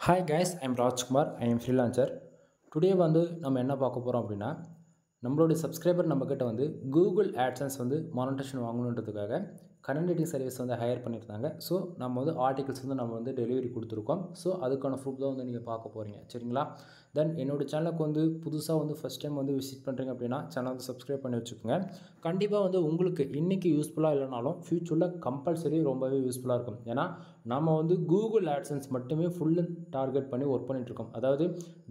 Hi guys, I'm Rajkumar. I am freelancer. Today நம்ம என்ன பார்க்க போறோம் அப்படின்னா நம்மளுடைய சப்ஸ்கிரைபர் நம்மக்கிட்ட Google AdSense மானிட்டேஷன் வாங்கணுன்றதுக்காக கண்டென்ட் ரைட்டிங் சர்வீஸ் ஹையர் பண்ணியிருந்தாங்க. ஸோ நம்ம ஆர்டிகல்ஸ் நம்ம டெலிவரி கொடுத்துருக்கோம். ஸோ அதுக்கான ப்ரூஃப் தான் நீங்கள் பார்க்க போகிறீங்க. சரிங்களா? தென் என்னோடய சேனலுக்கு புதுசாக ஃபஸ்ட் டைம் விசிட் பண்ணுறீங்க அப்படின்னா சேனல் சப்ஸ்கிரைப் பண்ணி வச்சுக்கோங்க. கண்டிப்பாக உங்களுக்கு இன்றைக்கி யூஸ்ஃபுல்லாக இல்லைனாலும் ஃப்யூச்சரில் கம்பல்சரி ரொம்பவே யூஸ்ஃபுல்லாக இருக்கும். ஏன்னா நம்ம Google AdSense மட்டுமே ஃபுல்லு டார்கெட் பண்ணி ஒர்க் பண்ணிகிட்ருக்கோம். அதாவது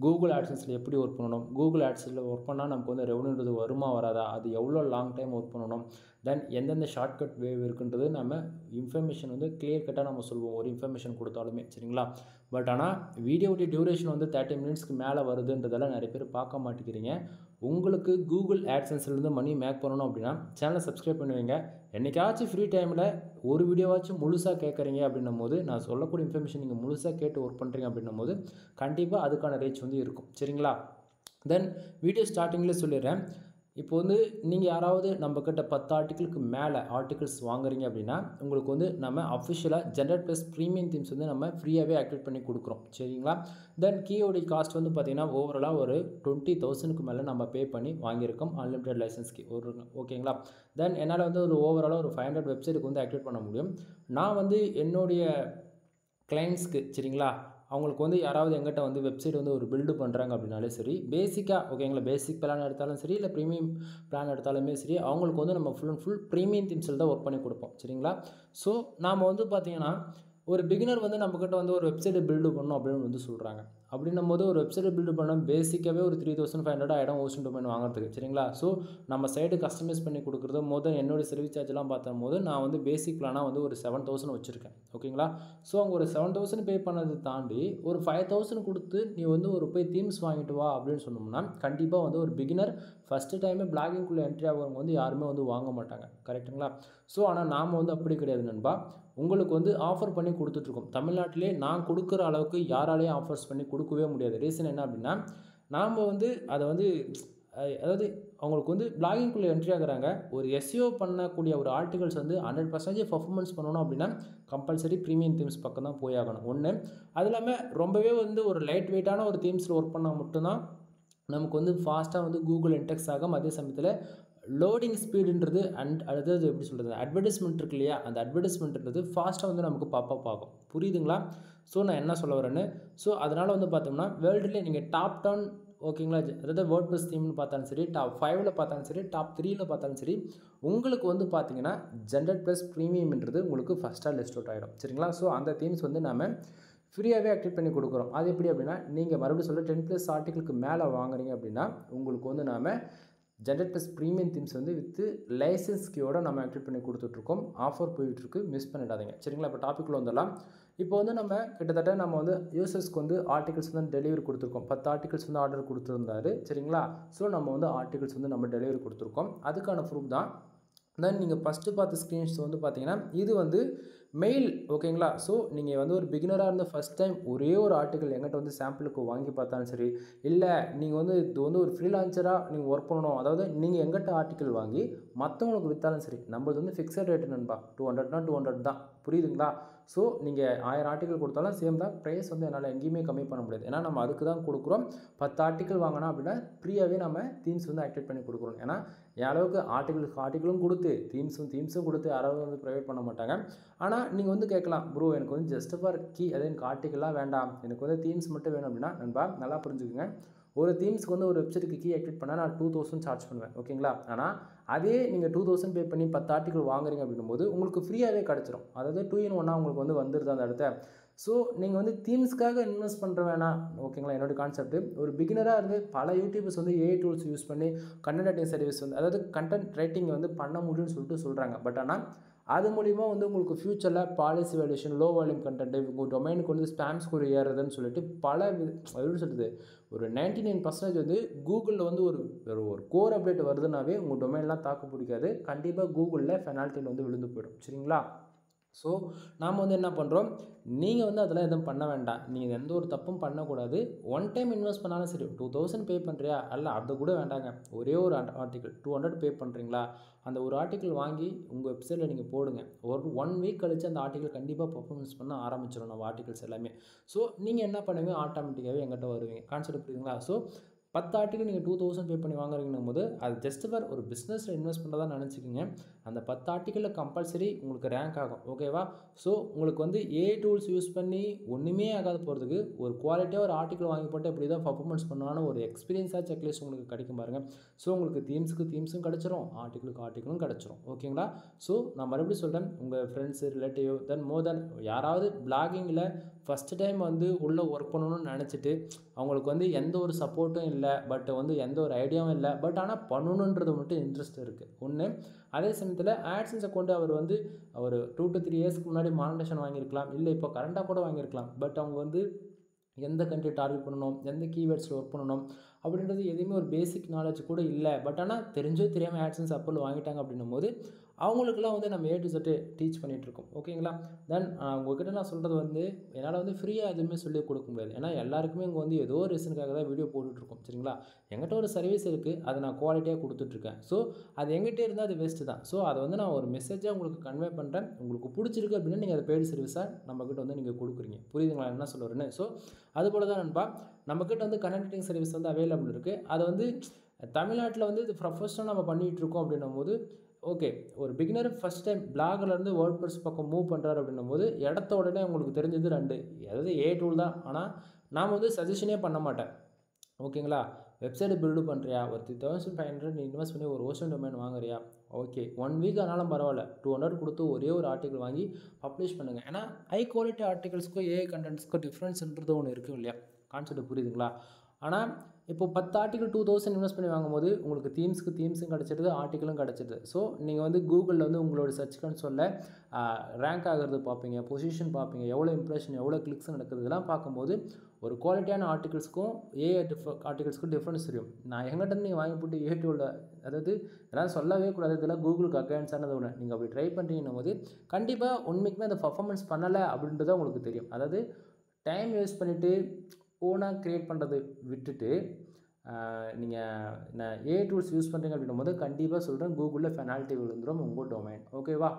Google AdSenseல எப்படி ஒர்க் பண்ணணும், Google AdSenseல ஒர்க் பண்ணால் நமக்கு ரெவன்யூன்றது வருமா வராதா, அது எவ்வளோ லாங் டைம் ஒர்க் பண்ணணும், தென் எந்தெந்த ஷார்ட்கட் வேவ் இருக்குன்றது நம்ம இன்ஃபர்மேஷன் கிளியர் கட்டாக நம்ம சொல்லுவோம் ஒரு இன்ஃபர்மேஷன் கொடுத்தாலுமே. சரிங்களா? பட் ஆனால் வீடியோடைய டியூரேஷன் 30 மினிட்ஸ்க்கு மேலே வருதுன்றதெல்லாம் நிறைய பேர் பார்க்க மாட்டேங்கிறீங்க. உங்களுக்கு Google AdSenseலேருந்து மணி மேக் பண்ணணும் அப்படின்னா சேனலை சப்ஸ்கிரைப் பண்ணுவீங்க. என்றைக்காச்சும் ஃப்ரீ டைமில் ஒரு வீடியோவாச்சும் முழுசாக கேட்குறீங்க அப்படின்னும் போது நான் சொல்லக்கூடிய இன்ஃபர்மேஷன் நீங்கள் முழுசாக கேட்டு ஒர்க் பண்ணுறீங்க அப்படின்னும் போது கண்டிப்பாக அதுக்கான ரீச் இருக்கும். சரிங்களா? தென் வீடியோ ஸ்டார்டிங்கில் சொல்லிடுறேன். இப்போ நீங்கள் யாராவது நம்மக்கிட்ட 10 ஆர்டிக்கிளுக்கு மேலே ஆர்டிகல்ஸ் வாங்குறீங்க அப்படின்னா உங்களுக்கு நம்ம அஃபிஷியலாக ஜென்ரேட் ப்ளஸ் ப்ரீமியம் தீம்ஸ் நம்ம ஃப்ரீயாகவே ஆக்டிவேட் பண்ணி கொடுக்குறோம். சரிங்களா? தென் கீயோடைய காஸ்ட் பார்த்தீங்கன்னா ஓவராலாக ஒரு 20,000க்கு மேலே நம்ம பே பண்ணி வாங்கியிருக்கோம் அன்லிமிட்டட் லைசன்ஸ்க்கு ஓகேங்களா? தென் என்னால் ஒரு ஓவராலாக ஒரு 500 வெப்சைட்டுக்கு ஆக்டிவேட் பண்ண முடியும். நான் என்னுடைய கிளைண்ட்ஸ்க்கு சரிங்களா அவங்களுக்கு யாராவது எங்கிட்ட வெப்சைட் ஒரு பில்டு பண்ணுறாங்க அப்படின்னாலே சரி, பேசிக்காக ஓகேங்களா, பேசிக் பிளான் எடுத்தாலும் சரி இல்லை ப்ரீமியம் பிளான் எடுத்தாலுமே சரி, அவங்களுக்கு நம்ம ஃபுல் அண்ட் ஃபுல் ப்ரீமியம் தீம்ஸில் தான் ஒர்க் பண்ணி கொடுப்போம். சரிங்களா? ஸோ நாம் பார்த்தீங்கன்னா ஒரு பிகினர் நம்மக்கிட்ட ஒரு வெப்சைட்டை பில்டு பண்ணணும் அப்படின்னு சொல்கிறாங்க. அப்படின்னும் போது ஒரு வெப்சைட்டை பில்டு பண்ண பேசிக்காகவே ஒரு 3,500 ஆகிடும் ஹோஸ்டிங் டொமைன் வாங்குறதுக்கு. சரிங்களா? ஸோ நம்ம சைடு கஸ்டமைஸ் பண்ணி கொடுக்குறது என்னுடைய சர்வீஸ் சார்ஜெலாம் பார்த்தோம் போது நான் பேசிக் பிளானாக ஒரு 7,000 வச்சுருக்கேன். ஓகேங்களா? ஸோ அவங்க ஒரு 7,000 பே பண்ணதை தாண்டி ஒரு 5,000 கொடுத்து நீ ஒரு போய் தீம்ஸ் வாங்கிட்டு வா அப்படின்னு சொன்னோம்னா கண்டிப்பாக ஒரு பிகினர் ஃபஸ்ட்டு டைமே பிளாகிங்குள்ளே என்ட்ரி ஆகிறவங்க யாருமே வாங்க மாட்டாங்க. கரெக்டுங்களா? ஸோ ஆனால் நாம் அப்படி கிடையாது நண்பா. உங்களுக்கு ஆஃபர் பண்ணி கொடுத்துட்ருக்கோம். தமிழ்நாட்டிலே நான் கொடுக்குற அளவுக்கு யாராலையும் ஆஃபர்ஸ் பண்ணி கொடுக்கவே முடியாது. ரீசன் என்ன அப்படின்னா நாம் அதை அதாவது அவங்களுக்கு பிளாகிங்குள்ளே என்ட்ரி ஆகுறாங்க. ஒரு எஸ்இஓ பண்ணக்கூடிய ஒரு ஆர்டிகல்ஸ் 100% பர்ஃபார்மன்ஸ் பண்ணணும் அப்படின்னா கம்பல்சரி ப்ரீமியம் தீம்ஸ் பக்கம் தான் போய் ஆகணும். ஒன்று அது இல்லாமல் ரொம்பவே ஒரு லைட் வெயிட்டான ஒரு தீம்ஸில் ஒர்க் பண்ணால் மட்டும்தான் நமக்கு ஃபாஸ்ட்டாக கூகுள் இன்டெக்ஸ் ஆகும். அதே சமயத்தில் லோடிங் ஸ்பீடுன்றது அதாவது எப்படி சொல்கிறது, அட்வர்டைஸ்மெண்ட் இருக்கு இல்லையா, அந்த அட்வர்டைஸ்மெண்ட்ன்றது ஃபாஸ்ட்டாக நமக்கு பாப்பப் ஆகும். புரியுதுங்களா? ஸோ நான் என்ன சொல்ல வரேன்னு, ஸோ அதனால் பார்த்தோம்னா வேர்ல்டுலேயே நீங்கள் டாப் 10 ஓகேங்களா, அதாவது வேர்ட்ப்ரெஸ் தீம்னு பார்த்தாலும் சரி, டாப் 5ல் பார்த்தாலும் சரி, டாப் 3ல் பார்த்தாலும் சரி, உங்களுக்கு பார்த்தீங்கன்னா ஜென்ரேட் ப்ளஸ் ப்ரீமியம்ன்றது உங்களுக்கு ஃபஸ்ட்டாக லிஸ்ட் அவுட் ஆகிடும். சரிங்களா? ஸோ அந்த தீம்ஸ் நம்ம ஃப்ரீயாகவே ஆக்டிவேட் பண்ணி கொடுக்குறோம். அது எப்படி அப்படின்னா நீங்கள் மறுபடியும் சொல்ல 10+ ஆர்டிகளுக்கு மேலே வாங்குறீங்க அப்படின்னா உங்களுக்கு நாம் generate plus premium themes with license கீயோட நம்ம ஆக்டிவேட் பண்ணி கொடுத்துட்ருக்கோம். ஆஃபர் போயிட்டுருக்கு, மிஸ் பண்ணிடாதீங்க. சரிங்களா? இப்போ டாப்பிக்கில் வந்துடலாம். இப்போ நம்ம கிட்டத்தட்ட நம்ம யூசர்ஸ்க்கு ஆர்டிகல்ஸ் டெலிவரி கொடுத்துருக்கோம். 10 ஆர்டிகல்ஸ் ஆர்டர் கொடுத்துருந்தாரு. சரிங்களா? ஸோ நம்ம ஆர்டிகல்ஸ் நம்ம டெலிவரி கொடுத்துருக்கோம். அதுக்கான ப்ரூஃப் தான். தென் நீங்கள் ஃபஸ்ட்டு பார்த்த ஸ்க்ரீன்ஸ் பார்த்தீங்கன்னா இது மெயில். ஓகேங்களா? ஸோ நீங்கள் ஒரு பிகினராக இருந்த ஃபஸ்ட் டைம் ஒரே ஒரு ஆர்டிக்கல் எங்கிட்ட சாம்பிளுக்கு வாங்கி பார்த்தாலும் சரி, இல்லை நீங்கள் இது ஒரு ஃப்ரீலான்சராக நீங்கள் ஒர்க் பண்ணணும், அதாவது நீங்கள் எங்கிட்ட ஆர்டிக்கல் வாங்கி மற்றவங்களுக்கு விற்றாலும் சரி, நம்மளது ஃபிக்ஸட் ரேட்டு நண்பா. 200னா 200 தான். புரியுதுங்களா? ஸோ நீங்கள் 1000 ஆர்டிக்கல் கொடுத்தாலும் சேம் தான் ப்ரைஸ். என்னால் எங்கேயுமே கம்மி பண்ண முடியாது. ஏன்னா நம்ம அதுக்கு தான் கொடுக்குறோம். 10 ஆர்டிக்கல் வாங்கினா அப்படின்னா ஃப்ரீயாகவே நம்ம தீம்ஸ் ஆக்டிவேட் பண்ணி கொடுக்குறோம். ஏன்னா என் அளவுக்கு ஆர்டிக்கலும் கொடுத்து தீம்ஸும் கொடுத்து யாராவது ப்ரொவைட் பண்ண மாட்டாங்க. ஆனால் நீங்கள் கேட்கலாம், ப்ரோ எனக்கு ஜஸ்ட் ஃபார் கீ, அதே எனக்கு ஆர்டிக்கல்லாம் வேண்டாம், எனக்கு தீம்ஸ் மட்டும் வேணும் அப்படின்னா நண்பா நல்லா புரிஞ்சுக்குங்க. ஒரு தீம்ஸ்க்கு ஒரு வெப்சைட்டுக்கு கீ ஆக்டிவேட் பண்ணால் நான் 2,000 சார்ஜ் பண்ணுவேன். ஓகேங்களா? ஆனால் அதே நீங்கள் 2,000 பே பண்ணி 10 ஆர்டிக்கல் வாங்குறீங்க அப்படின்னும் போது உங்களுக்கு ஃப்ரீயாகவே கிடச்சிரும். அதாவது 2 in 1 உங்களுக்கு வந்துடுது அந்த இடத்த. ஸோ நீங்கள் தீம்ஸ்க்காக இன்வெஸ்ட் பண்ணுற வேணாம். ஓகேங்களா? என்னோடய கான்செப்ட் ஒரு பிகினராக இருந்து பல யூடியூபர்ஸ் ஏஐ டூல்ஸ் யூஸ் பண்ணி கண்டென்ட் ரைட்டிங் சர்வீஸ் அதாவது கண்டென்ட் ரைட்டிங் பண்ண முடியும்னு சொல்கிறாங்க. பட் ஆனால் அது மூலிமா உங்களுக்கு ஃப்யூச்சரில் policy valuation, low volume content, உங்கள் டொமைனுக்கு ஸ்பேம் ஸ்கோர் ஏறுதுன்னு சொல்லிட்டு பல எப்படி சொல்கிறது, ஒரு 99% கூகுளில் ஒரு கோர் அப்டேட் வருதுனாவே உங்கள் டொமைன்லாம் தாக்கு பிடிக்காது. கண்டிப்பாக கூகுளில் பெனால்ட்டியில் விழுந்து போயிடும். சரிங்களா? ஸோ நாம் வந்து என்ன பண்ணுறோம், நீங்கள் வந்து அதெல்லாம் எதுவும் பண்ண வேண்டாம். நீங்கள் எந்த ஒரு தப்பும் பண்ணக்கூடாது. ஒன் டைம் இன்வெஸ்ட் பண்ணாலும் சரி, 2000 பே பண்ணுறியா, அல்ல அது கூட வேண்டாங்க. ஒரே ஒரு ஆர்டிக்கிள் 200 பே பண்ணுறீங்களா, அந்த ஒரு ஆர்டிக்கிள் வாங்கி உங்கள் வெப்சைட்டில் நீங்கள் போடுங்க. ஒரு 1 வீக் கழித்து அந்த ஆர்டிக்கிள் கண்டிப்பாக பெர்ஃபார்மன்ஸ் பண்ண ஆரம்பிச்சிடும் நம்ம ஆர்டிகிள்ஸ் எல்லாமே. ஸோ நீங்கள் என்ன பண்ணுவீங்க, ஆட்டோமேட்டிக்காகவே எங்கிட்ட வருவீங்க. கான்செப்ட் புரியுதுங்களா? ஸோ 10 ஆர்டிக்கிள் நீங்கள் 2000 பே பண்ணி வாங்குறீங்கன்னும் போது அது ஜஸ்ட் ஃபார் ஒரு பிஸ்னஸில் இன்வெஸ்ட் பண்ணுறதா நினச்சிக்கிங்க. அந்த 10 ஆர்டிக்கிளில் கம்பல்சரி உங்களுக்கு ரேங்க் ஆகும். ஓகேவா? ஸோ உங்களுக்கு வந்து ஏஐ டூல்ஸ் யூஸ் பண்ணி ஒன்றுமே ஆகாத போகிறதுக்கு ஒரு குவாலிட்டியாக ஒரு ஆர்டிக்கிள் வாங்கி போட்டு இப்படி தான் பர்ஃபார்மன்ஸ் பண்ணுவான்னு ஒரு எக்ஸ்பீரியன்ஸாக செக்லிஸ்ட் உங்களுக்கு கிடைக்கும் பாருங்கள். ஸோ உங்களுக்கு தீம்ஸும் கிடச்சிரும், ஆர்டிக்கிளும் கிடச்சிரும். ஓகேங்களா? ஸோ நான் மறுபடியும் சொல்கிறேன், உங்கள் ஃப்ரெண்ட்ஸு, ரிலேட்டிவ், தென் மோர் தென் யாராவது பிளாகிங்கில் ஃபஸ்ட்டு டைம் வந்து உள்ளே ஒர்க் பண்ணணும்னு நினச்சிட்டு அவங்களுக்கு வந்து எந்த ஒரு சப்போர்ட்டும் இல்லை, பட் வந்து எந்த ஒரு ஐடியாவும் இல்லை, பட் ஆனால் பண்ணணுன்றது மட்டும் இன்ட்ரெஸ்ட் இருக்குது ஒன்று. அதே சமயத்தில் ஆட்சன்ஸை கொண்டு அவர் வந்து ஒரு 2 to 3 இயர்ஸ்க்கு முன்னாடி மானிட்டேஷன் வாங்கியிருக்கலாம், இல்லை இப்போ கரண்டாக கூட வாங்கியிருக்கலாம். பட் அவங்க வந்து எந்த கண்ட்ரி டார்கெட் பண்ணணும், எந்த கீவேர்ட்ஸில் ஒர்க் பண்ணணும் அப்படின்றது எதுவுமே ஒரு பேசிக் நாலேஜ் கூட இல்லை. பட் ஆனால் தெரிஞ்சோ தெரியாமல் ஆட்சன்ஸ் அப்ரூவல் வாங்கிட்டாங்க அப்படின்னும் போது அவங்களுக்குலாம் வந்து நம்ம A to Z டீச் பண்ணிகிட்ருக்கோம். ஓகேங்களா? தென் உங்கள்கிட்ட நான் சொல்கிறது வந்து என்னால் வந்து ஃப்ரீயாக எதுவுமே சொல்லி கொடுக்க முடியாது. ஏன்னா எல்லாருக்குமே இங்கே வந்து ஏதோ ஒரு ரீசனுக்காக தான் வீடியோ போட்டுட்ருக்கோம். சரிங்களா? என்கிட்ட ஒரு சர்வீஸ் இருக்குது, அதை நான் குவாலிட்டியாக கொடுத்துட்ருக்கேன். ஸோ அது எங்கிட்டே இருந்தால் அது வேஸ்ட்டு தான். ஸோ அதை வந்து நான் ஒரு மெசேஜாக உங்களுக்கு கன்வே பண்ணுறேன். உங்களுக்கு பிடிச்சிருக்கு அப்படின்னா நீங்கள் அதை பெய்டு சர்வீஸாக நம்மக்கிட்ட வந்து நீங்கள் கொடுக்குறீங்க. புரியுதுங்களா என்ன சொல்ல வரேன்னு? ஸோ அதுபோல் தான் நண்பா, நம்மக்கிட்ட வந்து கனெக்டிங் சர்வீஸ் வந்து அவைலபிள் இருக்குது. அது வந்து தமிழ்நாட்டில் வந்து இது ப்ரொஃபஷனலாக நம்ம பண்ணிகிட்ருக்கோம் அப்படின்னும் போது ஓகே, ஒரு பிகினர் ஃபஸ்ட் டைம் பிளாக்லேருந்து வேர்ட்பிரஸ் பக்கம் மூவ் பண்ணுறாரு அப்படின்னும் போது இடத்த உடனே உங்களுக்கு தெரிஞ்சது 2, அதாவது ஏ டூல் தான். ஆனால் நான் வந்து சஜஷனே பண்ண மாட்டேன். ஓகேங்களா? வெப்சைட் பில்டு பண்ணுறியா, ஒரு 3500 நீ இன்வெஸ்ட் பண்ணி ஒரு ஹோஸ்டிங் டொமைன் வாங்குறியா, ஓகே 1 வீக் ஆனாலும் பரவாயில்ல, 200 கொடுத்து ஒரே ஒரு ஆர்டிக்கல் வாங்கி பப்ளிஷ் பண்ணுங்கள். ஏன்னா ஹை குவாலிட்டி ஆர்டிகல்ஸ்க்கும் ஏஐ கண்டென்ட்ஸ்க்கும் டிஃப்ரென்ஸ்ன்றது ஒன்று இருக்குது இல்லையா? கான்செப்ட் புரியுதுங்களா? ஆனால் இப்போ 10 ஆர்டிக்கல் 2000 இன்வெஸ்ட் பண்ணி வாங்கும்போது உங்களுக்கு தீம்ஸும் கிடச்சிடுது, ஆர்டிக்கலும் கிடச்சிடுது. ஸோ நீங்கள் வந்து கூகுளில் வந்து உங்களோட சர்ச் கன்சோலில் ரேங்க் ஆகிறது பார்ப்பீங்க, பொசிஷன் பார்ப்பீங்க, எவ்வளோ இம்ப்ரெஷன், எவ்வளோ கிளிக்ஸ் நடக்குது, இதெல்லாம் பார்க்கும்போது ஒரு குவாலிட்டியான ஆர்டிகல்ஸ்க்கும் ஆர்டிகல்ஸ்க்கும் டிஃப்ரென்ஸ் தெரியும். நான் எங்கிட்ட நீங்கள் வாங்கி போட்டு ஏ டூலில், அதாவது இதெல்லாம் சொல்லவே கூடாது, இதெல்லாம் கூகுளுக்கு அகைன்ஸ்டானது ஒன்று. நீங்கள் அப்படி ட்ரை பண்ணுறீங்கன்னும் போது கண்டிப்பாக உண்மைக்குமே அந்த பர்ஃபார்மன்ஸ் பண்ணலை அப்படின்றது உங்களுக்கு தெரியும். அதாவது டைம் வேஸ்ட் பண்ணிவிட்டு ஓனாக க்ரியேட் பண்ணுறது விட்டுட்டு நீங்கள் ஏ டூல்ஸ் யூஸ் பண்ணுறீங்க அப்படின்னும் போது கண்டிப்பாக சொல்கிறேன், கூகுளில் பெனால்ட்டி விழுந்துடும் உங்கள் டொமைன். ஓகேவா?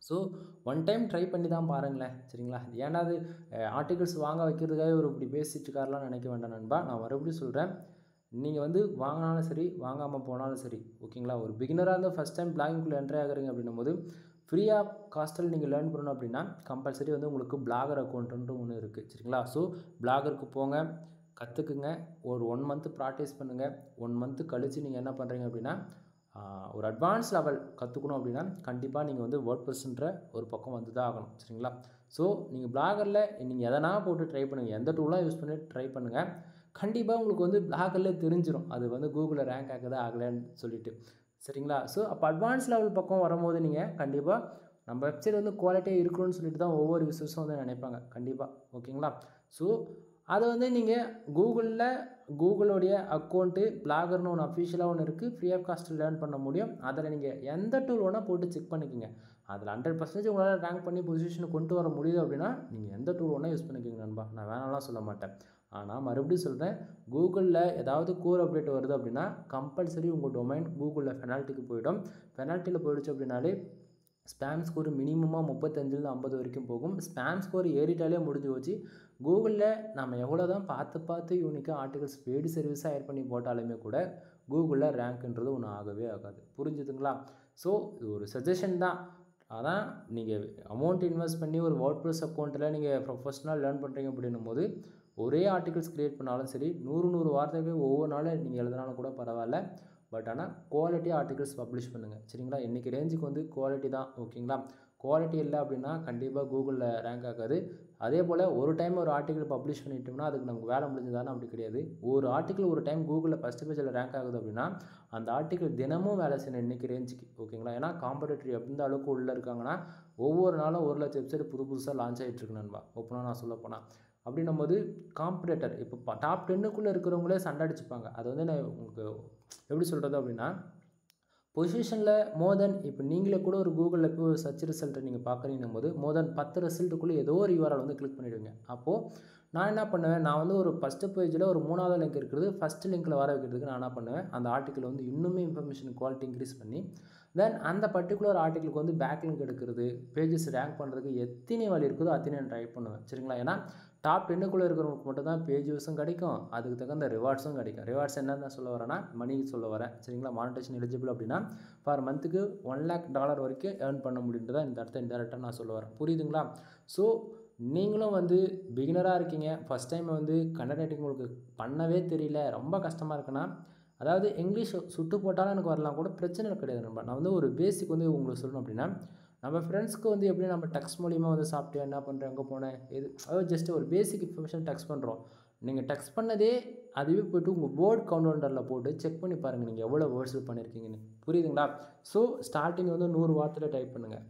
ஸோ ஒன் டைம் ட்ரை பண்ணி தான் பாருங்களேன். சரிங்களா? ஏன்னா அது ஆர்டிகல்ஸ் வாங்க வைக்கிறதுக்காக ஒரு இப்படி பேசிட்டு இருக்காருலாம் நினைக்க வேண்டாம் நண்பா. நான் மறுபடியும் சொல்கிறேன், நீங்கள் வந்து வாங்கினாலும் சரி, வாங்காமல் போனாலும் சரி, ஓகேங்களா? ஒரு பிகினராக இருந்தால் ஃபஸ்ட் டைம் பிளாகிங்குள்ளே என்ட்ரி ஆகுறீங்க அப்படின்னும் போது ஃப்ரீ ஆஃப் காஸ்ட்டில் நீங்கள் லேர்ன் பண்ணணும் அப்படின்னா கம்பல்சரி வந்து உங்களுக்கு பிளாகர் அக்கௌண்ட்டுன்ற ஒன்று இருக்குது. சரிங்களா? ஸோ பிளாகருக்கு போங்க, கற்றுக்குங்க, ஒரு 1 மந்த் ப்ராக்டிஸ் பண்ணுங்கள். 1 மந்த்து கழித்து நீங்கள் என்ன பண்ணுறீங்க அப்படின்னா ஒரு அட்வான்ஸ் லெவல் கற்றுக்கணும் அப்படின்னா கண்டிப்பாக நீங்கள் வந்து வேர்ட்பிரஸ்ன்ற ஒரு பக்கம் வந்து தான் ஆகணும். சரிங்களா? ஸோ நீங்கள் பிளாகரில் நீங்கள் எதனா போட்டு ட்ரை பண்ணுங்கள், எந்த டூலாக யூஸ் பண்ணி ட்ரை பண்ணுங்கள். கண்டிப்பாக உங்களுக்கு வந்து பிளாகரில் தெரிஞ்சிடும் அது வந்து கூகுளில் ரேங்க் ஆகுதா ஆகலைன்னு சொல்லிட்டு. சரிங்களா? ஸோ அப்போ அட்வான்ஸ் லெவல் பக்கம் வரும்போது நீங்கள் கண்டிப்பாக நம்ம வெப்சைட் வந்து குவாலிட்டியாக இருக்கணும்னு சொல்லிட்டு தான் ஒவ்வொரு யூசர்ஸும் வந்து நினைப்பாங்க. கண்டிப்பாக. ஓகேங்களா? ஸோ அதை வந்து நீங்கள் கூகுளோடைய அக்கௌண்ட்டு பிளாகர்னு ஒன்று அஃபிஷியலாக ஒன்று இருக்குது, ஃப்ரீ ஆஃப் காஸ்ட்டில் லேர்ன் பண்ண முடியும். அதில் நீங்கள் எந்த டூல் வேணால் போட்டு செக் பண்ணிக்கோங்க. அதில் 100% உங்களால் ரேங்க் பண்ணி பொசிஷனை கொண்டு வர முடியுது அப்படின்னா நீங்கள் எந்த டூல் வேணால் யூஸ் பண்ணிக்கோங்க நண்பா. நான் வேணாலாம் சொல்ல மாட்டேன். ஆனால் மறுபடியும் சொல்கிறேன், கூகுளில் ஏதாவது கோர் அப்டேட் வருது அப்படின்னா கம்பல்சரி உங்கள் டொமைன் கூகுளில் பெனால்ட்டிக்கு போய்டும். பெனால்ட்டியில் போயிடுச்சு அப்படின்னாலே ஸ்பேம் ஸ்கோர் மினிமமாக 35லேருந்து 50 வரைக்கும் போகும். ஸ்பேம் ஸ்கோர் ஏறிட்டாலே முடிஞ்சு போச்சு. கூகுளில் நம்ம எவ்வளோ தான் பார்த்து யூனிக்காக ஆர்டிகல்ஸ் பெய்டு சர்வீஸாக ஏர் பண்ணி போட்டாலுமே கூட கூகுளில் ரேங்க்ன்றது ஒன்று ஆகவே ஆகாது. புரிஞ்சுதுங்களா? ஸோ இது ஒரு சஜஷன் தான். அதான் நீங்கள் அமௌண்ட் இன்வெஸ்ட் பண்ணி ஒரு வேர்ட்பிரஸ் அக்கௌண்ட்டில் நீங்கள் ப்ரொஃபஷனலாக லேர்ன் பண்ணுறீங்க அப்படின்னும் போது ஒரே ஆர்டிகல்ஸ் க்ரியேட் பண்ணாலும் சரி, 100 வார்த்தைகள் ஒவ்வொரு நாளும் நீங்கள் எழுதினாலும் கூட பரவாயில்ல. பட் ஆனால் குவாலிட்டி ஆர்டிகல்ஸ் பப்ளிஷ் பண்ணுங்கள். சரிங்களா? இன்றைக்கி ரேஞ்சுக்கு வந்து குவாலிட்டி தான். ஓகேங்களா? குவாலிட்டி இல்லை அப்படின்னா கண்டிப்பாக கூகுளில் ரேங்க் ஆகாது. அதே போல் ஒரு டைம் ஒரு ஆர்டிக்கல் பப்ளிஷ் பண்ணிட்டோம்னா அதுக்கு நமக்கு வேலை முடிஞ்சதானே? அப்படி கிடையாது. ஒரு ஆர்டிக்கல் ஒரு டைம் கூகுளில் ஃபஸ்ட்டு பேஜில் ரேங்க் ஆகுது அப்படின்னா அந்த ஆர்டிக்கல் தினமும் வேலை செய்யணும் இன்றைக்கி ரேஞ்சுக்கு. ஓகேங்களா? ஏன்னா காம்படிட்டர் எந்த அளவுக்கு உள்ளே இருக்காங்கன்னா ஒவ்வொரு நாளும் 1 லட்சம் வெப்சைட் புதுசாக லான்ச் ஆகிட்டு இருக்கு நண்பா. ஓப்பனாக நான் சொல்ல போனால் அப்படின்னும் போது காம்படிட்டர் இப்போ டாப் 10க்குள்ளே இருக்கிறவங்களே சண்டை அடிச்சுப்பாங்க. அது வந்து நான் உங்களுக்கு எப்படி சொல்கிறது அப்படின்னா, பொசிஷனில் மோர் தென் இப்போ நீங்களே கூட ஒரு கூகுளில் போய் ஒரு சர்ச் ரிசல்ட்டை நீங்கள் பார்க்குறீங்கும் போது மோர் தென் 10 ரிசல்ட்டுக்குள்ளே ஏதோ ஒரு URL வந்து கிளிக் பண்ணிவிடுவீங்க. அப்போது நான் என்ன பண்ணுவேன், நான் வந்து ஒரு ஃபஸ்ட்டு பேஜில் ஒரு 3வது லிங்க் இருக்கிறது ஃபஸ்ட்டு லிங்க்கில் வர வைக்கிறதுக்கு நான் என்ன பண்ணுவேன், அந்த ஆர்டிக்கல் வந்து இன்னுமே இன்ஃபர்மேஷன் குவாலிட்டி இன்க்ரீஸ் பண்ணி தென் அந்த பர்டிகுலர் ஆர்டிக்கலுக்கு வந்து பேக் லிங்க் எடுக்கிறது, பேஜஸ் ரேங்க் பண்ணுறதுக்கு எத்தனை வழி இருக்குதோ அத்தனை நான் ட்ரை பண்ணுவேன். சரிங்களா? ஏன்னா டாப் 10க்குள்ளே இருக்கிறவங்களுக்கு மட்டும் தான் பேஜ் வியூஸும் கிடைக்கும், அதுக்கு தகுந்த ரிவார்ட்ஸும் கிடைக்கும். ரிவார்ட்ஸ் என்னென்ன சொல்ல வரேன்னா மணி சொல்ல வரேன். சரிங்களா? மானிட்டேஷன் எலிஜிபிள் அப்படின்னா ஃபார் மந்த்துக்கு $1,00,000 வரைக்கும் ஏர்ன் பண்ண முடியுன்றதை இந்த இடத்த இன்டெரக்டாக நான் சொல்ல வரேன். புரியுதுங்களா? ஸோ நீங்களும் வந்து பிகினராக இருக்கீங்க, ஃபஸ்ட் டைம் வந்து கன்னட ரைட்டிங் உங்களுக்கு பண்ணவே தெரியல, ரொம்ப கஷ்டமாக இருக்குன்னா, அதாவது இங்கிலீஷ் சுட்டு போட்டாலும் எனக்கு வரலாம் கூட பிரச்சனை கிடையாது நண்பா. நான் வந்து ஒரு பேசிக் வந்து உங்களுக்கு சொல்லணும் அப்படின்னா, நம்ம ஃப்ரெண்ட்ஸ்க்கு வந்து எப்படி நம்ம டெக்ஸ்ட் மூலிமா வந்து சாப்பிட்டு என்ன பண்ணுறேன், எங்கே போனேன், அதாவது ஜஸ்ட் ஒரு பேசிக் இன்ஃபர்மேஷன் டெக்ஸ்ட் பண்ணுறோம். நீங்கள் டெக்ஸ்ட் பண்ணதே அதுவே போய்ட்டு உங்கள் வேர்ட் கவுண்டரில் போட்டு செக் பண்ணி பாருங்கள் நீங்கள் எவ்வளோ வேர்ட்ஸ் பண்ணியிருக்கீங்கன்னு. புரியுதுங்களா? ஸோ ஸ்டார்டிங் வந்து 100 வார்த்தையில் டைப் பண்ணுங்கள்.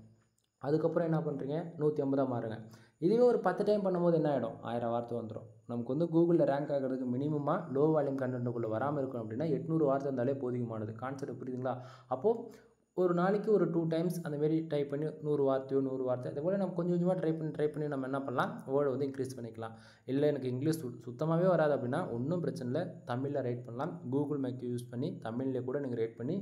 அதுக்கப்புறம் என்ன பண்ணுறீங்க, 150 மாறுங்க. இதுவே ஒரு 10 டைம் பண்ணும்போது என்ன ஆகிடும், 1000 வார்த்தை வந்துடும். நமக்கு வந்து கூகுளில் ரேங்க் ஆகிறதுக்கு மினிமமாக லோ வால்யூம் கண்டென்ட்டுக்குள்ளே வராமல் இருக்கணும் அப்படின்னா 800 வார்த்தை இருந்தாலே போதுமானது. கான்செப்ட் புரியுதுங்களா? அப்போது ஒரு நாளைக்கு ஒரு 2 டைம்ஸ் அந்தமாரி டைப் பண்ணி 100 வார்த்தையோ 100 வார்த்தை அதே போல் நம்ம கொஞ்சம் கொஞ்சமாக ட்ரை பண்ணி நம்ம என்ன பண்ணலாம், வேர்டை வந்து இன்க்ரீஸ் பண்ணிக்கலாம். இல்லை எனக்கு இங்கிலீஷ் சுத்தமாகவே வராது அப்படின்னா ஒன்றும் பிரச்சனை இல்லை, தமிழில் ரைட் பண்ணலாம். கூகுள் மேக் யூஸ் பண்ணி தமிழ்லேயே கூட நீங்கள் ரைட் பண்ணி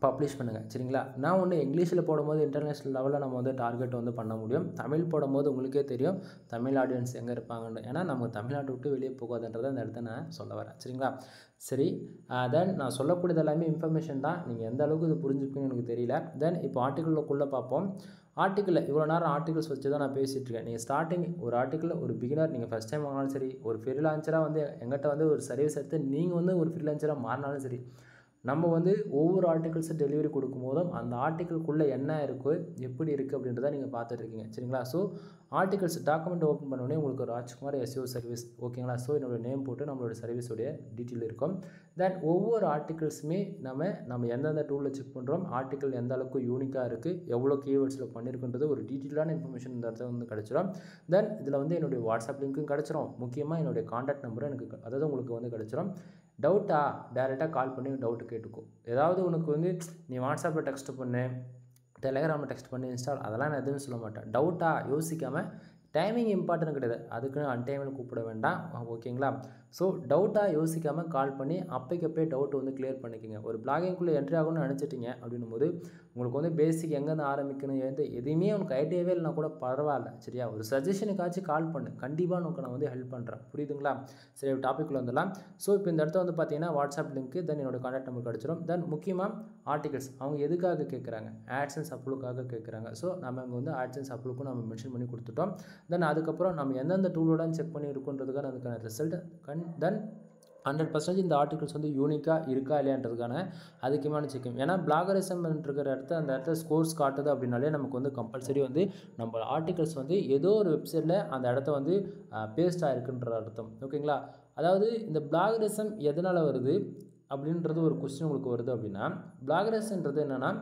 பப்ளிஷ் பண்ணுங்கள். சரிங்களா? நான் ஒன்று இங்கிலீஷில் போடும்போது இன்டர்நேஷ்னல் லெவலில் நம்ம வந்து டார்கெட் வந்து பண்ண முடியும். தமிழ் போடும்போது உங்களுக்கே தெரியும் தமிழ் ஆடியன்ஸ் எங்கே இருப்பாங்கன்னு. ஏன்னா நம்ம தமிழ்நாட்டை விட்டு வெளியே போகாதுன்றதை அந்த இடத்த நான் சொல்ல வரேன். சரிங்களா? சரி, தென் நான் சொல்லக்கூடியது எல்லாமே இன்ஃபர்மேஷன் தான். நீங்கள் எந்த அளவுக்கு இது புரிஞ்சுப்பீங்கன்னு எனக்கு தெரியல. தென் இப்போ ஆர்டிக்கிளுக்குள்ளே பார்ப்போம். ஆர்டிக்கிளில் இவ்வளோ நேரம் ஆர்டிகல்ஸ் வச்சு தான் நான் பேசிகிட்டு இருக்கேன். நீங்கள் ஸ்டார்டிங் ஒரு ஆர்டிக்கிள் ஒரு பிகினர் நீங்கள் ஃபஸ்ட் டைம் வாங்கினாலும் சரி, ஒரு ஃப்ரீலான்சராக வந்து எங்கிட்ட வந்து ஒரு சர்வீஸ் எடுத்து நீங்கள் வந்து ஒரு ஃப்ரீலான்சராக மாறினாலும் சரி, நம்ம வந்து ஒவ்வொரு ஆர்டிகல்ஸும் டெலிவரி கொடுக்கும்போதும் அந்த ஆர்டிக்கிள்குள்ளே என்ன இருக்குது, எப்படி இருக்குது அப்படின்றத நீங்கள் பார்த்துட்ருக்கீங்க. சரிங்களா? ஸோ ஆர்டிகல்ஸ் டாக்குமெண்ட் ஓப்பன் பண்ணோடனே உங்களுக்கு ஒரு ராஜ்குமார் SEO சர்வீஸ், ஓகேங்களா? ஸோ என்னோடய நேம் போட்டு நம்மளோட சர்வீஸோடைய டீட்டெயில் இருக்கும். தென் ஒவ்வொரு ஆர்டிகல்ஸுமே நம்ம எந்தெந்த டூலில் செக் பண்ணுறோம், ஆர்டிக்கல் எந்த அளவுக்கு யூனிக்காக இருக்குது, எவ்வளோ கீவேர்ட்ஸில் பண்ணியிருக்குன்றது ஒரு டீட்டெயிலான இன்ஃபர்மேஷன் இந்த இடத்துல வந்து கிடச்சிரும். தென் இதில் வந்து என்னுடைய வாட்ஸ்அப் லிங்க்கும் கிடச்சிரும். முக்கியமாக என்னுடைய காண்டாக்ட் நம்பரும் எனக்கு அதாவது உங்களுக்கு வந்து கிடச்சிரும். டவுட்டா டேரெக்டாக கால் பண்ணி டவுட்டு கேட்டுக்கோ. ஏதாவது உனக்கு வந்து நீ வாட்ஸ்அப்பில் டெக்ஸ்ட் பண்ணு, டெலகிராமில் டெக்ஸ்ட் பண்ணு, அதெல்லாம் நான் எதுவும் சொல்ல மாட்டேன். டவுட்டா யோசிக்காமல், டைமிங் இம்பார்ட்டன்ட் கிடையாது, அதுக்குன்னு அன்டைமில் கூப்பிட வேண்டாம், ஓகேங்களா? ஸோ டவுட்டாக யோசிக்காமல் கால் பண்ணி அப்போக்கப்பே டவுட் வந்து கிளியர் பண்ணிக்கோங்க. ஒரு பிளாகிங்குள்ளே என்ட்ரி ஆகணும்னு நினச்சிட்டிங்க அப்படின்னும் போது உங்களுக்கு வந்து பேசிக் எங்கேருந்து ஆரம்பிக்கணும், எதையுமே உனக்கு ஐடியாவே இல்லைனா கூட பரவாயில்ல. சரியா? ஒரு சஜஷனுக்காச்சும் கால் பண்ணு, கண்டிப்பாக உனக்கு நான் வந்து ஹெல்ப் பண்ணுறேன். புரியுதுங்களா? சரி, டாப்பிக்கில் வந்துடலாம். ஸோ இப்போ இந்த இடத்துல வந்து பார்த்தீங்கன்னா வாட்ஸ்அப் லிங்க்கு, தென் என்னோடய கான்டாக்ட் நம்பர் கிடச்சிரும். தென் முக்கியமாக ஆர்டிகல்ஸ் அவங்க எதுக்காக கேட்குறாங்க, AdSense அப்ரூவுக்காக கேட்குறாங்க. ஸோ நம்ம இங்கே வந்து AdSense அப்ரூவுக்கும் நம்ம மென்ஷன் பண்ணி கொடுத்துட்டோம். தென் அதுக்கப்புறம் நம்ம எந்தெந்த டூலோட செக் பண்ணி இருக்குன்றதுக்கான அதுக்கான ரிசல்ட் தென் 100% இந்த ஆர்டிகல்ஸ் வந்து யூனிக்காக இருக்கா இல்லையான்றதுக்கான அதுக்குமான செக்கிங். ஏன்னா பிளாகரிசம் இருக்கிற அந்த இடத்துல ஸ்கோர்ஸ் காட்டுது அப்படின்னாலே நமக்கு வந்து கம்பல்சரி வந்து நம்ம ஆர்டிகல்ஸ் வந்து ஏதோ ஒரு வெப்சைட்டில் அந்த இடத்த வந்து பேஸ்ட் ஆகிருக்குன்ற அர்த்தம். ஓகேங்களா? அதாவது இந்த பிளாகரிசம் எதனால் வருது அப்படின்றது ஒரு கொஸ்டின் உங்களுக்கு வருது அப்படின்னா, பிளாகரிசம்ன்றது என்னென்னா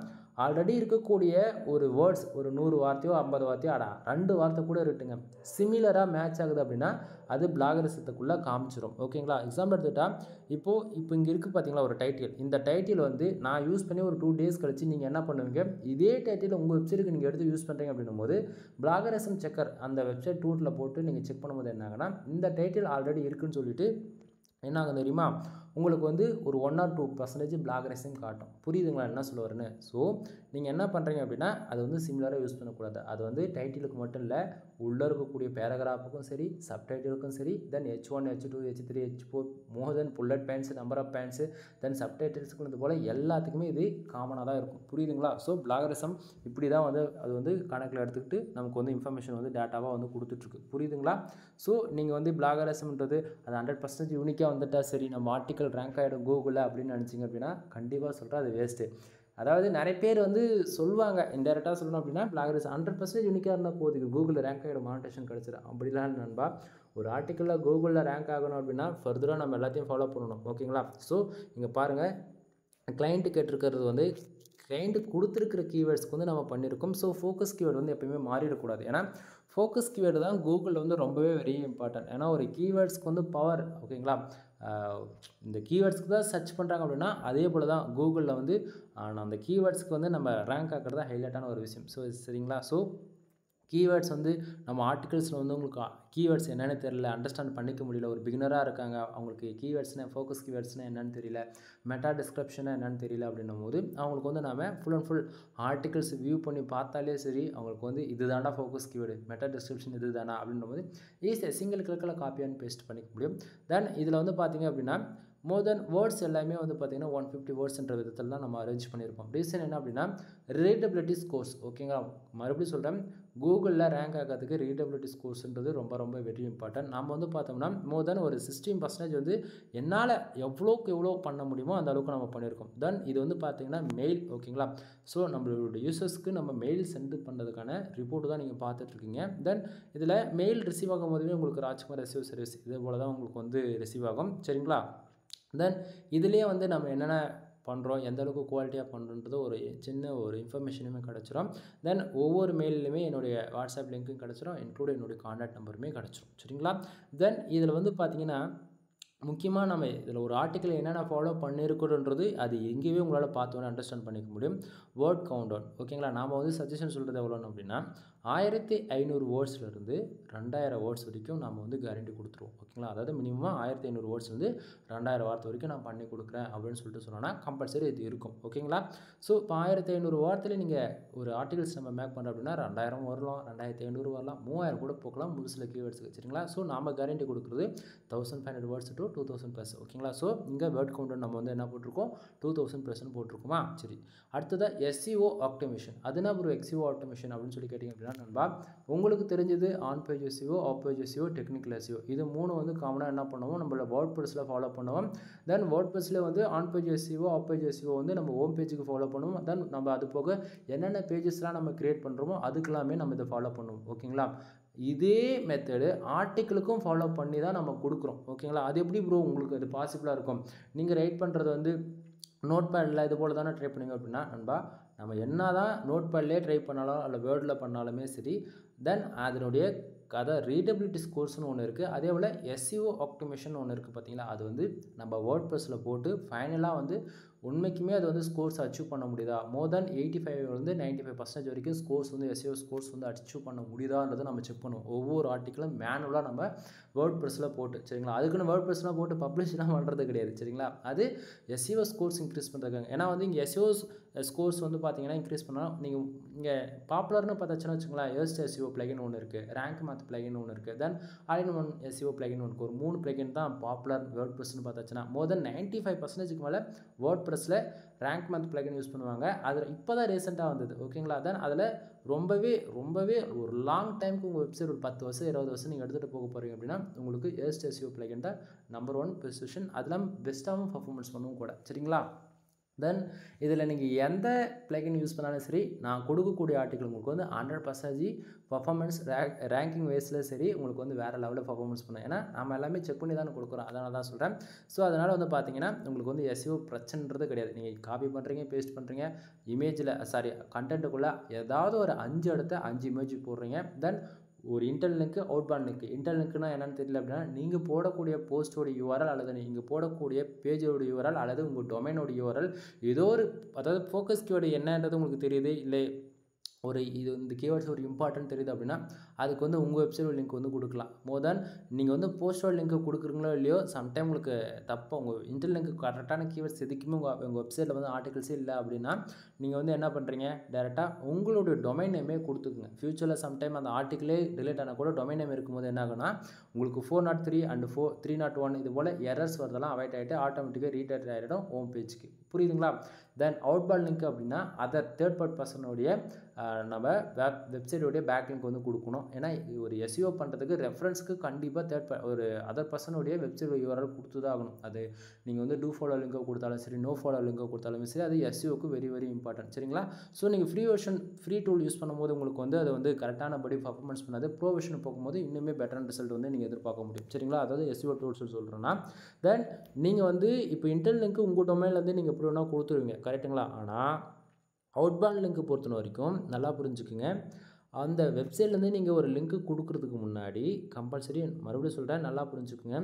ஆல்ரெடி இருக்கக்கூடிய ஒரு வேர்ட்ஸ் ஒரு 100 வார்த்தையோ 50 வார்த்தையோ 2 வார்த்தை கூட இருக்குங்க, சிமிலராக மேட்ச் ஆகுது அப்படின்னா அது பிளாகரிசத்துக்குள்ளே காமிச்சிடும். ஓகேங்களா? எக்ஸாம்பிள் எடுத்துக்கிட்டால் இப்போ இங்கே இருக்குது பார்த்தீங்களா ஒரு டைட்டில், இந்த டைட்டில் வந்து நான் யூஸ் பண்ணி ஒரு 2 டேஸ் கழிச்சு நீங்கள் என்ன பண்ணுவீங்க, இதே டைட்டில் உங்கள் வெப்சைட்டுக்கு நீங்கள் எடுத்து யூஸ் பண்ணுறீங்க அப்படின்னும் போது பிளாகரிசம் செக்கர் அந்த வெப்சைட் டூலில் போட்டு நீங்கள் செக் பண்ணும்போது என்ன ஆகுனா, இந்த டைட்டில் ஆல்ரெடி இருக்குதுன்னு சொல்லிட்டு என்ன ஆகும் தெரியுமா, உங்களுக்கு வந்து ஒரு 1 or 2% பிளாகரிசம் காட்டும். புரியுதுங்களா என்ன சொல்ல வரேன்னு? ஸோ நீங்கள் என்ன பண்ணுறீங்க அப்படின்னா அது வந்து சிமிலராக யூஸ் பண்ணக்கூடாது. அது வந்து டைட்டிலுக்கு மட்டும் இல்லை, உள்ளே இருக்கக்கூடிய பேராகிராஃபுக்கும் சரி, சப்டைட்டிலுக்கும் சரி, then H1 H2 H3 H4 more then bullet points, number of points, then சப்டைட்டில்ஸுக்கு இது போல் எல்லாத்துக்குமே இது காமனாக தான் இருக்கும். புரியுதுங்களா? ஸோ பிளாகரிசம் இப்படி தான் வந்து அது வந்து கணக்கில் எடுத்துக்கிட்டு நமக்கு வந்து இன்ஃபர்மேஷன் வந்து டேட்டாவாக வந்து கொடுத்துட்ருக்கு. புரியுதுங்களா? ஸோ நீங்கள் வந்து பிளாகரிசம்ன்றது அது 100% யூனிக்காக வந்துட்டால் சரி நம்ம ஆர்டிக்கல் ரேங்க் ஆகிடும் கூகுளில் அப்படின்னு நினச்சிங்க அப்படின்னா கண்டிப்பாக சொல்கிறேன் அது வேஸ்ட்டு. அதாவது நிறைய பேர் வந்து சொல்லுவாங்க, இன்டெரக்டாக சொல்லணும் அப்படின்னா பிளாகரிசம் 100% யூனிக்காக இருந்தால் போதும், இது கூகுளில் ரேங்க் ஆகிடும், மானிட்டேஷன் கிடச்சிடும். அப்படிலாம் நண்பா, ஒரு ஆர்டிக்கலில் கூகுளில் ரேங்க் ஆகணும் அப்படின்னா ஃபர்தராக நம்ம எல்லாத்தையும் ஃபாலோ பண்ணணும். ஓகேங்களா? ஸோ இங்கே பாருங்கள், கிளைண்ட்டு கேட்டிருக்கிறது வந்து கிளைண்ட்டு கொடுத்துருக்கிற கீவேர்ட்ஸ்க்கு வந்து நம்ம பண்ணியிருக்கோம். ஸோ ஃபோக்கஸ் கீவேர்டு வந்து எப்போயுமே மாறிடக்கூடாது. ஏன்னா ஃபோக்கஸ் கீவேர்டு தான் கூகுளில் வந்து ரொம்பவே வெரி இம்பார்ட்டன்ட். ஏன்னா ஒரு கீவேர்ட்ஸ்க்கு வந்து பவர், ஓகேங்களா? இந்த கீவேர்ட்ஸ்க்கு தான் சர்ச் பண்ணுறாங்க அப்படின்னா அதே போல் தான் கூகுளில் வந்து அந்த கீவேர்ட்ஸ்க்கு வந்து நம்ம ரேங்க் ஆக்கிறது தான் ஹைலைட்டான ஒரு விஷயம். ஸோ சரிங்களா? ஸோ கீவேர்ட்ஸ் வந்து நம்ம ஆர்டிகல்ஸில் வந்து உங்களுக்கு கீவேர்ட்ஸ் என்னென்னு தெரியல, அண்டர்ஸ்டாண்ட் பண்ணிக்க முடியல, ஒரு பிகினராக இருக்காங்க, அவங்களுக்கு கீவேர்ட்ஸ்னால் ஃபோக்கஸ் கீவேர்ட்ஸ்னால் என்னென்னு தெரியல, மெட்டா டிஸ்கிரிப்ஷனாக என்னென்னு தெரியல அப்படின்னும் போது அவங்களுக்கு வந்து நம்ம full and full articles view பண்ணி பார்த்தாலே சரி அவங்களுக்கு வந்து இது தாண்டா ஃபோக்கஸ் கீவேர்டு, மெட்டா டிஸ்கிரிப்ஷன் இது தானா அப்படின்னும் போது ஈஸியாக சிங்கிள் கிளிக்கில் காப்பி அண்ட் பேஸ்ட் பண்ணிக்க முடியும். தென் இதில் வந்து பார்த்திங்க அப்படின்னா மோர் தென் வேர்ட்ஸ் எல்லாமே வந்து பார்த்திங்கன்னா 150 வேர்ட்ஸ்ன்ற விதத்தில் தான் நம்ம அரேஞ்ச் பண்ணியிருப்போம். ரீசன் என்ன அப்படின்னா ரீடபிலிட்டி ஸ்கோர்ஸ், ஓகேங்களா? மறுபடியும் சொல்கிறேன், கூகுளில் ரேங்க் ஆகிறதுக்கு ரீடபிலிட்டி ஸ்கோர்ஸ்ன்றது ரொம்ப ரொம்ப வெரி இம்பார்ட்டன்ட். நம்ம வந்து பார்த்தோம்னா மோர் தென் ஒரு 16% வந்து என்னால் எவ்வளோக்கு எவ்வளோ பண்ண முடியுமோ அந்த அளவுக்கு நம்ம பண்ணியிருக்கோம். தென் இது வந்து பார்த்திங்கன்னா மெயில், ஓகேங்களா? ஸோ நம்மளோட யூசர்ஸ்க்கு நம்ம மெயில் சென்ட் பண்ணுறதுக்கான ரிப்போர்ட்டு தான் நீங்கள் பார்த்துட்ருக்கீங்க. தென் இதில் மெயில் ரிசீவ் ஆகும் போதுமே உங்களுக்கு ராஜ்குமார் எஸ்இஓ சர்வீஸ் இதே போல் தான் உங்களுக்கு வந்து ரிசீவ் ஆகும். சரிங்களா? தென் இதுலேயே வந்து நம்ம என்னென்ன பண்ணுறோம், எந்த அளவுக்கு குவாலிட்டியாக பண்ணுறோன்றது ஒரு சின்ன ஒரு இன்ஃபர்மேஷனுமே கிடச்சிரும். தென் ஒவ்வொரு மெயிலுமே என்னுடைய வாட்ஸ்அப் லிங்க்கும் கிடச்சிரும், இன்க்ளூட் என்னுடைய கான்டாக்ட் நம்பருமே கிடச்சிரும். சரிங்களா? தென் இதில் வந்து பார்த்திங்கன்னா முக்கியமாக நம்ம இதில் ஒரு ஆர்டிக்கல் என்னென்ன ஃபாலோ பண்ணியிருக்கிறோன்றது அது எங்கேயுமே உங்களால் பார்த்தோன்னே அண்டர்ஸ்டாண்ட் பண்ணிக்க முடியும். வேர்ட் கவுண்ட் டவுன், ஓகேங்களா? நாம் வந்து சஜஷன் சொல்கிறது எவ்வளோன்னு அப்படின்னா 1500 வேர்ட்ஸ்லேருந்து 2000 வேர்ட்ஸ் வரைக்கும் நம்ம வந்து கேரண்டி கொடுத்துருவோம், ஓகேங்களா? அதாவது மினிமமாக 1500 வேர்ட்ஸ்லேருந்து 2000 வார்த்தை வரைக்கும் நான் பண்ணி கொடுக்குறேன் அப்படின்னு சொல்லிட்டு சொன்னோன்னா கம்பல்சரி இது இருக்கும், ஓகேங்களா? ஸோ இப்போ 1500 வார்த்தையில் நீங்கள் ஒரு ஆர்டிகல்ஸ் நம்ம மேக் பண்ணுறோம் அப்படின்னா 2000 வரலாம், 2500 வரலாம், 3000 கூட போகலாம் ஒரு சில கீவேர்ட்ஸுக்கு. சரிங்களா? ஸோ நாம் கேரண்டி கொடுக்குறது 1500 வேர்ட்ஸ் டு 2000+, ஓகேங்களா? ஸோ இங்கே வேர்ட் கவுண்டர் நம்ம வந்து என்ன போட்டிருக்கோம், 2000+ போட்டிருக்கோமா? சரி, அடுத்ததாக எஸ்இஓ ஆப்டிமேஷன். அதுனா ஒரு எஸ்இஓ ஆப்டிமேஷன் அப்படின்னு சொல்லி கேட்டிங்க அப்படின்னா நண்பா, உங்களுக்கு தெரிஞ்சது on page SEO, off page SEO, technical SEO, இது 3 வந்து காமனாக என்ன பண்ணுவோம், நம்மளோட வேர்ட்பிரஸ்ல ஃபாலோ பண்ணுவோம். தென் வேர்ட்பிரஸ்ல வந்து on page SEO, off page SEO வந்து நம்ம ஹோம் பேஜுக்கு ஃபாலோ பண்ணுவோம். தென் நம்ம அது போக என்னென்ன பேஜஸ்லாம் நம்ம கிரியேட் பண்ணுறோமோ அதுக்கெல்லாமே நம்ம இதை ஃபாலோ பண்ணுவோம், ஓகேங்களா? இதே மெத்தடு ஆர்டிக்கிளுக்கும் ஃபாலோ பண்ணி தான் நம்ம கொடுக்குறோம், ஓகேங்களா? அது எப்படி ப்ரோ உங்களுக்கு அது பாசிபிளாக இருக்கும்? நீங்கள் ரைட் பண்ணுறது வந்து நோட் பேடில் இது போல் தானே ட்ரை பண்ணுங்க அப்படின்னா நண்பா, நம்ம என்ன தான் நோட் பேட்லேயே ட்ரை பண்ணாலும் இல்லை வேர்டில் பண்ணாலுமே சரி, தென் அதனுடைய ரீடபிலிட்டி ஸ்கோர்ஸ்னு ஒன்று இருக்குது. அதே போல் எஸ்இஓ ஆப்டிமேஷன் ஒன்று இருக்குது, பார்த்தீங்களா? அது வந்து நம்ம வேர்ட்பிரஸில் போட்டு ஃபைனலாக வந்து உண்மைக்குமே அது வந்து ஸ்கோர்ஸ் அச்சீவ் பண்ண முடியுதா, மோர் தென் 85 95% வரைக்கும் ஸ்கோர்ஸ் வந்து எஸ்இஓ ஸ்கோர்ஸ் வந்து அச்சீவ் பண்ண முடியுதான்றதை நம்ம செக் பண்ணுவோம். ஒவ்வொரு ஆர்டிக்கிளும் மேனுவலாக நம்ம வேர்ட்பிரஸில் போட்டு, சரிங்களா? அதுக்குன்னு வேர்ட்பிரஸ்லாம் போட்டு பப்ளிஷ்லாம் பண்ணுறது கிடையாது, சரிங்களா? அது எஸ்இஓ ஸ்கோர்ஸ் இன்க்ரீஸ் பண்ணுறதுக்காக. ஏன்னா வந்து இங்கே எஸ்இஓ ஸ்கோர்ஸ் வந்து பார்த்தீங்கன்னா இன்க்ரீஸ் பண்ணால் நீங்கள் இங்கே பாப்புலர்னு பார்த்தாச்சுன்னா வச்சுங்களேன், எர்ஸ்ட் எஸ்இஓ பிளகின் ஒன்று இருக்குது, ரேங்க் மேத் பிளகின் ஒன்று இருக்குது, then all in one SEO plugin ஒன்று இருக்குது. ஒரு 3 பிளகின் தான் பாப்புலர் வேர்ட்பிரஸ்னு பார்த்தாச்சுன்னா. மோர் தென் 95%க்கு மேலே வேர்ட்பிரஸில் ரேங்க் மேத் பிளகின் யூஸ் பண்ணுவாங்க. அதில் இப்போ தான் ரீசெண்டாக வந்தது, ஓகேங்களா? தென் அதில் ரொம்பவே ஒரு லாங் டைமுக்கு உங்கள் வெப்சைட் ஒரு 10 வருஷம் 20 வருஷம் நீங்கள் எடுத்துகிட்டு போக போகிறீங்க அப்படின்னா உங்களுக்கு எர்ஸ்ட் எஸ்இஓ பிளகின் தான் நம்பர் 1 பொசிஷன். அதெல்லாம் பெஸ்ட்டாகவும் பர்ஃபார்மன்ஸ் பண்ணவும் கூட, சரிங்களா? தென் இதில் நீங்கள் எந்த பிளகின் யூஸ் பண்ணாலும் சரி, நான் கொடுக்கக்கூடிய ஆர்டிக்கல் உங்களுக்கு வந்து 100% பர்ஃபார்மன்ஸ் ரேங்கிங் வைஸில் சரி உங்களுக்கு வந்து வேறு லெவலில் பர்ஃபார்மன்ஸ் பண்ணும். ஏன்னா நம்ம எல்லாமே செக் பண்ணி தானே கொடுக்குறோம், அதனால தான் சொல்கிறேன். ஸோ அதனால் வந்து பார்த்தீங்கன்னா உங்களுக்கு வந்து எஸ்இஓ பிரச்சனைன்றது கிடையாது. நீங்கள் காப்பி பண்ணுறீங்க, பேஸ்ட் பண்ணுறீங்க, இமேஜில் கண்டென்ட்டுக்குள்ளே ஏதாவது ஒரு 5 இடத்த 5 இமேஜ் போடுறீங்க. தென் ஒரு இன்டர்ன் லிங்க், அவுட்பாண்ட் லிங்க். இன்டர்ன் லிங்க்னா என்னென்னு தெரியல அப்படின்னா நீங்கள் போடக்கூடிய போஸ்ட்டோட யூஆர்எல் அல்லது நீங்கள் போடக்கூடிய பேஜோட யூஆர்எல் அல்லது உங்கள் டொமைனோட யூஆர்எல் ஏதோ ஒரு, அதாவது ஃபோக்கஸ் கீவேர்டு என்னன்றது உங்களுக்கு தெரியுது இல்லை, ஒரு இது இந்த கீவேர்ட்ஸ் ஒரு இம்பார்ட்டன்ட் தெரியுது அப்படின்னா அதுக்கு வந்து உங்கள் வெப்சைட் லிங்க் வந்து கொடுக்கலாம். மோர் தென் நீங்கள் வந்து போஸ்டோட லிங்க் கொடுக்குறீங்களோ இல்லையோ, சம்டைம் உங்களுக்கு தப்பாக உங்கள் இன்டர் லிங்க் கரெக்டான கீவேர்ட்ஸ் எதுக்குமே உங்கள் வெப்சைட்டில் வந்து ஆர்டிகல்ஸே இல்லை அப்படின்னா நீங்கள் வந்து என்ன பண்ணுறீங்க, டேரெக்டாக உங்களுடைய டொமைன் நேமே கொடுத்துக்குங்க. ஃபியூச்சரில் சம்டைம் அந்த ஆர்டிக்கலே டிலீட் ஆனால் கூட டொமைன் நேம் இருக்கும்போது என்ன ஆகுனா உங்களுக்கு 403 அண்ட் 301 இது போல் எரர்ஸ் வரதெல்லாம் அவாய்ட் ஆகிட்டு ஆட்டோமேட்டிக்காக ரீடைரக்ட் ஆகிடும் ஹோம் பேஜுக்கு, புரியுதுங்களா? தென் அவுட்பாண்ட் லிங்க் அப்படின்னா அதர் தேர்ட் பார்ட்டி பர்சனுடைய நம்ம வெப்சைட்டோடைய பேக் லிங்க் வந்து கொடுக்கணும். ஏன்னா ஒரு எஸ்இஓ பண்ணுறதுக்கு ரெஃபரன்ஸ்க்கு கண்டிப்பாக ஒரு அதர் பர்சனுடைய வெப்சைட் யூஆர்எல் கொடுத்து தான் ஆகணும். அது நீங்கள் வந்து டூ ஃபாலோ லிங்கோ கொடுத்தாலும் சரி, நோ ஃபாலோ லிங்கோ கொடுத்தாலும் சரி, அது எஸ்இஓக்கு வெரி இம்பார்ட்டன்ட், சரிங்களா? ஸோ நீங்கள் ஃப்ரீ டூல் யூஸ் பண்ணும்போது உங்களுக்கு வந்து அது வந்து கரெக்டானபடி பர்ஃபார்மன்ஸ் பண்ணாது. ப்ரோ வெர்ஷன் போகும்போது இன்னுமே பெட்டரான ரிசல்ட் வந்து நீங்கள் எதிர்பார்க்க முடியும், சரிங்களா? அதாவது எஸ்இஓ டூல்ஸ் சொல்கிறேன்னா தென் நீங்கள் வந்து இப்போ இன்டர்ன் லிங்க் உங்கள் டொமைன்லேருந்து நீங்கள் எப்படி வேணால் கொடுத்துருவீங்க, கரெக்டுங்களா? ஆனால் அவுட்பாண்ட் லிங்க் பொறுத்த வரைக்கும் நல்லா புரிஞ்சுக்குங்க, அந்த வெப்சைட்லேருந்து நீங்கள் ஒரு லிங்க்கு கொடுக்குறதுக்கு முன்னாடி கம்பல்சரி மறுபடியும் சொல்கிறேன், நல்லா புரிஞ்சுக்குங்க.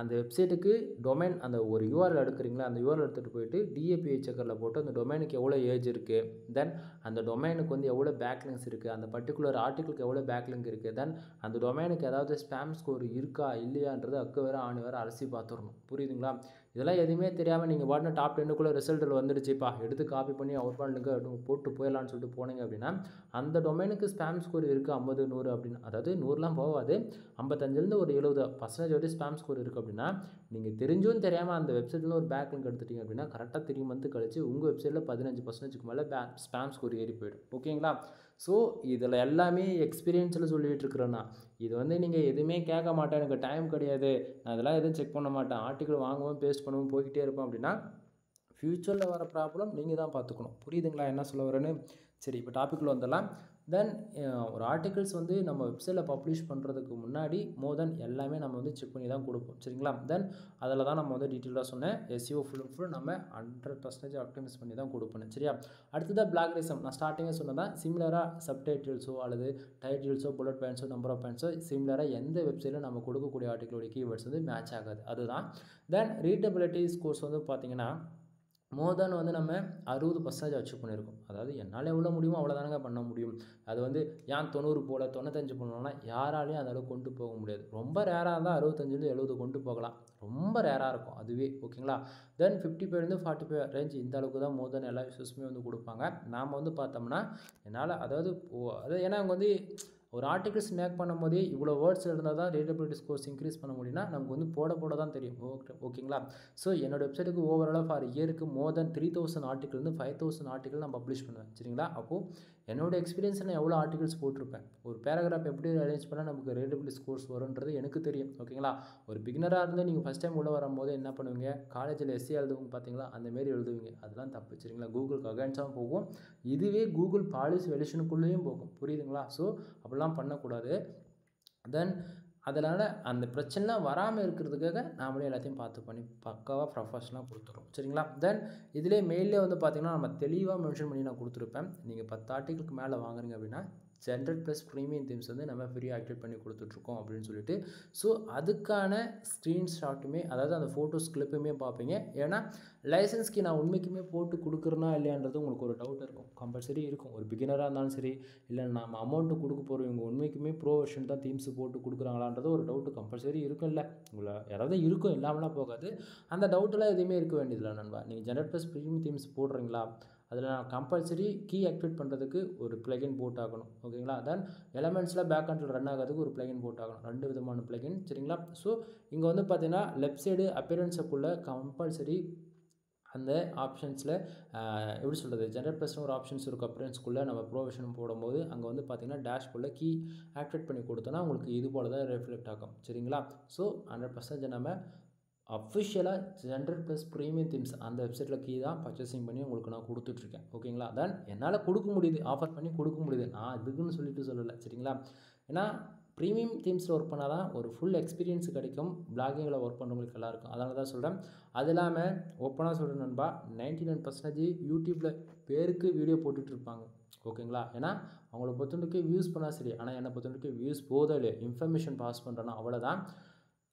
அந்த வெப்சைட்டுக்கு டொமைன் அந்த ஒரு யூஆர்எல் எடுக்கிறீங்களா, அந்த யூஆர்எல் எடுத்துகிட்டு போயிட்டு டிஏபிஐ செக்கரில் போட்டு அந்த டொமைனுக்கு எவ்வளோ ஏஜ் இருக்குது, தென் அந்த டொமைனுக்கு வந்து எவ்வளோ பேக்லிங்ஸ் இருக்குது, அந்த பர்டிகுலர் ஆர்டிக்கிளுக்கு எவ்வளோ பேக்லிங்க் இருக்குது, தென் அந்த டொமைனுக்கு ஏதாவது ஸ்பேம் ஸ்கோர் இருக்கா இல்லையான்றது அக்கு வேறு ஆணி வேறு அலசி பார்த்துடணும். புரியுதுங்களா? இதெல்லாம் எதுவுமே தெரியாமல் நீங்கள் பாட்டு டாப் 10க்குள்ளே ரிசல்ட்டில் வந்துடுச்சுப்பா, எடுத்து காப்பி பண்ணி அவுட் பாண்ட் லிங்க் போட்டு போயிடலான்னு சொல்லிட்டு போனீங்க அப்படின்னா, அந்த டொமைனுக்கு ஸ்பேம் ஸ்கோர் இருக்குது 50 100 அப்படின்னு, அதாவது 100லாம் போகாது, 55லேருந்து ஒரு 70% வரையும் ஸ்பேம் ஸ்கோர் இருக்குது அப்படின்னா, நீங்கள் தெரிஞ்சும் தெரியாமல் அந்த வெப்சைட்டில் ஒரு பேக் லிங்க் எடுத்துட்டீங்க அப்படின்னா கரெக்டாக 3 மந்த் கழிச்சு உங்கள் வெப்சைட்டில் 15%க்கு மேலே ஸ்பேம் ஸ்கோர் ஏறி போயிடும். ஓகேங்களா? ஸோ இதில் எல்லாமே எக்ஸ்பீரியன்ஸில் சொல்லிகிட்டு இருக்கிறேன்னா, இது வந்து நீங்கள் எதுவுமே கேட்க மாட்டேன், எனக்கு டைம் கிடையாது, நான் இதெல்லாம் எதுவும் செக் பண்ண மாட்டேன், ஆர்டிக்கல் வாங்குவோம் பேஸ்ட் பண்ணுவோம் போய்கிட்டே இருப்பேன் அப்படின்னா ஃப்யூச்சரில் வர ப்ராப்ளம் நீங்கள் தான் பார்த்துக்கணும். புரியுதுங்களா என்ன சொல்ல வரேன்னு? சரி, இப்போ டாப்பிக்கில் வந்துடலாம். தென் ஒரு ஆர்டிகல்ஸ் வந்து நம்ம வெப்சைட்டில் பப்ளிஷ் பண்ணுறதுக்கு முன்னாடி மோர் எல்லாமே நம்ம வந்து செக் பண்ணி தான் கொடுப்போம். சரிங்களா? தென் அதில் தான் நம்ம வந்து டீட்டெயிலாக சொன்னேன், எஸ்இஓ ஃபுல் நம்ம 100% ஆப்டிமைஸ் பண்ணி தான் கொடுப்பேன். சரியா? அடுத்ததாக பிளாகரிசம். நான் ஸ்டார்டிங்கே சொன்னதான், சிமிலராக சப்டைட்டில்ஸோ அல்லது டைட்டில்ஸோ புல்லட் பாயிண்ட்ஸோ நம்பர் ஆஃப் பாயிண்ட்ஸோ சிமிலராக எந்த வெப்சைட்டில் நம்ம கொடுக்கக்கூடிய ஆர்டிகளோட கீவேர்ட்ஸ் வந்து மேட்ச் ஆகாது, அதுதான். தென் ரீடபிலிட்டி ஸ்கோர்ஸ் வந்து பார்த்திங்கன்னா மோர் தென் வந்து நம்ம 60% அச்சீவ் பண்ணியிருக்கோம். அதாவது என்னால் எவ்வளோ முடியுமோ அவ்வளோ தானங்க பண்ண முடியும். அது வந்து ஏன் 90 போல் 95 பண்ணணும்னா யாராலையும் அந்த அளவுக்கு கொண்டு போக முடியாது. ரொம்ப ரேராக இருந்தால் 65லேருந்து 70 கொண்டு போகலாம், ரொம்ப ரேராக இருக்கும் அதுவே. ஓகேங்களா? தென் 55லேருந்து 45 ரேஞ்ச் இந்த அளவுக்கு தான் மோர் தென் எல்லா யூசர்ஸுமே வந்து கொடுப்பாங்க. நாம் வந்து பார்த்தோம்னா என்னால் அதாவது ஏன்னா அவங்க வந்து ஒரு ஆர்டிகல்ஸ் மேக் பண்ணும் போதே இவ்வளோ வேர்ட்ஸ் இருந்தால் தான் ரீடபிலிட்டி ஸ்கோர்ஸ் இன்க்ரீஸ் பண்ண முடியும்னா நமக்கு வந்து போட தான் தெரியும். ஓகேங்களா? ஸோ என்னோடய வெப்சைட்டுக்கு ஓவராலாக ஃபார் இயருக்கு மோர் தென் 3000 ஆர்டிகல்ந்து 5000 ஆர்டிகல் நான் பப்ளிஷ் பண்ணுவேன். சரிங்களா? அப்போது என்னோடய எக்ஸ்பீரியன்ஸில் நான் எவ்வளோ ஆர்டிகல்ஸ் போட்டிருப்பேன், ஒரு பேராகிராஃப் எப்படி அரேஞ்ச் பண்ணால் நமக்கு ரீடபிலிட்டி ஸ்கோர்ஸ் வரும்ன்றது எனக்கு தெரியும். ஓகேங்களா? ஒரு பிகினராக இருந்து நீங்கள் ஃபஸ்ட் டைம் உள்ளே வரும்போது என்ன பண்ணுவீங்க, காலேஜில் எஸ்சி எழுதுவங்க பார்த்தீங்களா, அந்தமாரி எழுதுவீங்க, அதெல்லாம் தப்பு. சரிங்களா? கூகுளுக்கு அகைன்ஸ்டாகவும் போகும், இதுவே கூகுள் பாலிசி வெலிஷனுக்குள்ளேயும் போகும். புரியுதுங்களா? ஸோ அப்படிலாம் பண்ணக்கூடாது. தென் அதனால் அந்த பிரச்சனைலாம் வராமல் இருக்கிறதுக்காக நாமளே எல்லாத்தையும் பார்த்து பண்ணி பக்காவாக ப்ரொஃபஷனலாக கொடுத்துருவோம். சரிங்களா? தென் இதிலே மெயிலே வந்து பார்த்திங்கன்னா நம்ம தெளிவாக மென்ஷன் பண்ணி நான் கொடுத்துருப்பேன். நீங்கள் 10 ஆர்டிகளுக்கு மேலே வாங்குறீங்க அப்படின்னா ஜென்ரேட் ப்ளஸ் ப்ரீமியம் தீம்ஸ் வந்து நம்ம ஃப்ரீயாக ஆக்டிவேட் பண்ணி கொடுத்துட்ருக்கோம் அப்படின்னு சொல்லிட்டு. ஸோ அதுக்கான ஸ்க்ரீன்ஷாட்டுமே, அதாவது அந்த ஃபோட்டோஸ் கிளிப்புமே பார்ப்பீங்க. ஏன்னா லைசன்ஸ்க்கு நான் உண்மைக்குமே போட்டு கொடுக்குறேனா இல்லையான்றது உங்களுக்கு ஒரு டவுட் இருக்கும், கம்பல்சரி இருக்கும். ஒரு பிகினராக இருந்தாலும் சரி, இல்லை நம்ம அமௌண்ட்டு கொடுக்க போகிறோம், இவங்க உண்மைக்குமே ப்ரோ வெர்ஷன் தான் தீம்ஸ் போட்டு கொடுக்குறாங்களான்றது ஒரு டவுட்டு கம்பல்சரி இருக்கும்ல. உங்களை யாராவது இருக்கும், இல்லாமலாம் போகாது. அந்த டவுட்டெல்லாம் எதுவுமே இருக்க வேண்டியதில்லை நண்பா. நீங்கள் ஜென்ரேட் ப்ளஸ் ப்ரீமியம் தீம்ஸ் போடுறீங்களா, அதில் நான் கம்பல்சரி கீ ஆக்டிவேட் பண்ணுறதுக்கு ஒரு ப்ளகின் போட்டாகணும். ஓகேங்களா? தென் எலமெண்ட்ஸில் பேக் ஹண்டில் ரன் ஆகிறதுக்கு ஒரு ப்ளகின் போட்டாகணும், 2 விதமான ப்ளகின். சரிங்களா? ஸோ இங்கே வந்து பார்த்தீங்கன்னா லெஃப்ட் சைடு அப்பியரன்ஸுக்குள்ளே கம்பல்சரி அந்த ஆப்ஷன்ஸில் எப்படி சொல்கிறது, ஜென்ரேட் ப்ளஸ்னு ஒரு ஆப்ஷன்ஸ் இருக்கும். அப்பியரன்ஸ்குள்ளே நம்ம ப்ரோவிஷன் போடும்போது அங்கே வந்து பார்த்திங்கன்னா டேஷ்போர்டில் கீ ஆக்டிவேட் பண்ணி கொடுத்தோன்னா உங்களுக்கு இது போல் தான் ரெஃப்ளெக்ட் ஆகும். சரிங்களா? ஸோ 100% நம்ம அஃபிஷியலாக ஜென்ரேட் ப்ளஸ் ப்ரீமியம் தீம்ஸ் அந்த வெப்சைட்டில் கீ தான் பர்ச்சேசிங் பண்ணி உங்களுக்கு நான் கொடுத்துட்ருக்கேன். ஓகேங்களா? தென் என்னால் கொடுக்க முடியுது, ஆஃபர் பண்ணி கொடுக்க முடியுது, நான் இதுக்குன்னு சொல்லிட்டு சொல்லலை. சரிங்களா? ஏன்னா ப்ரீமியம் தீம்ஸில் ஒர்க் பண்ணால் தான் ஒரு ஃபுல் எக்ஸ்பீரியன்ஸ் கிடைக்கும் பிளாகிங்கில் ஒர்க் பண்ணுறவங்களுக்கு எல்லாருக்கும். அதனால தான் சொல்கிறேன். அது இல்லாமல் ஓப்பனாக சொல்கிறேன் நண்பா, 99% யூடியூப்பில் பேருக்கு வீடியோ போட்டுட்ருப்பாங்க. ஓகேங்களா? ஏன்னா அவங்கள பொறுத்தவரைக்கு வியூஸ் பண்ணால் சரி, ஆனால் என்னை பொறுத்தவரைக்கும் வியூஸ் போதோ இல்லையோ, இன்ஃபர்மேஷன் பாஸ் பண்ணுறேன்னா அவ்வளோதான்.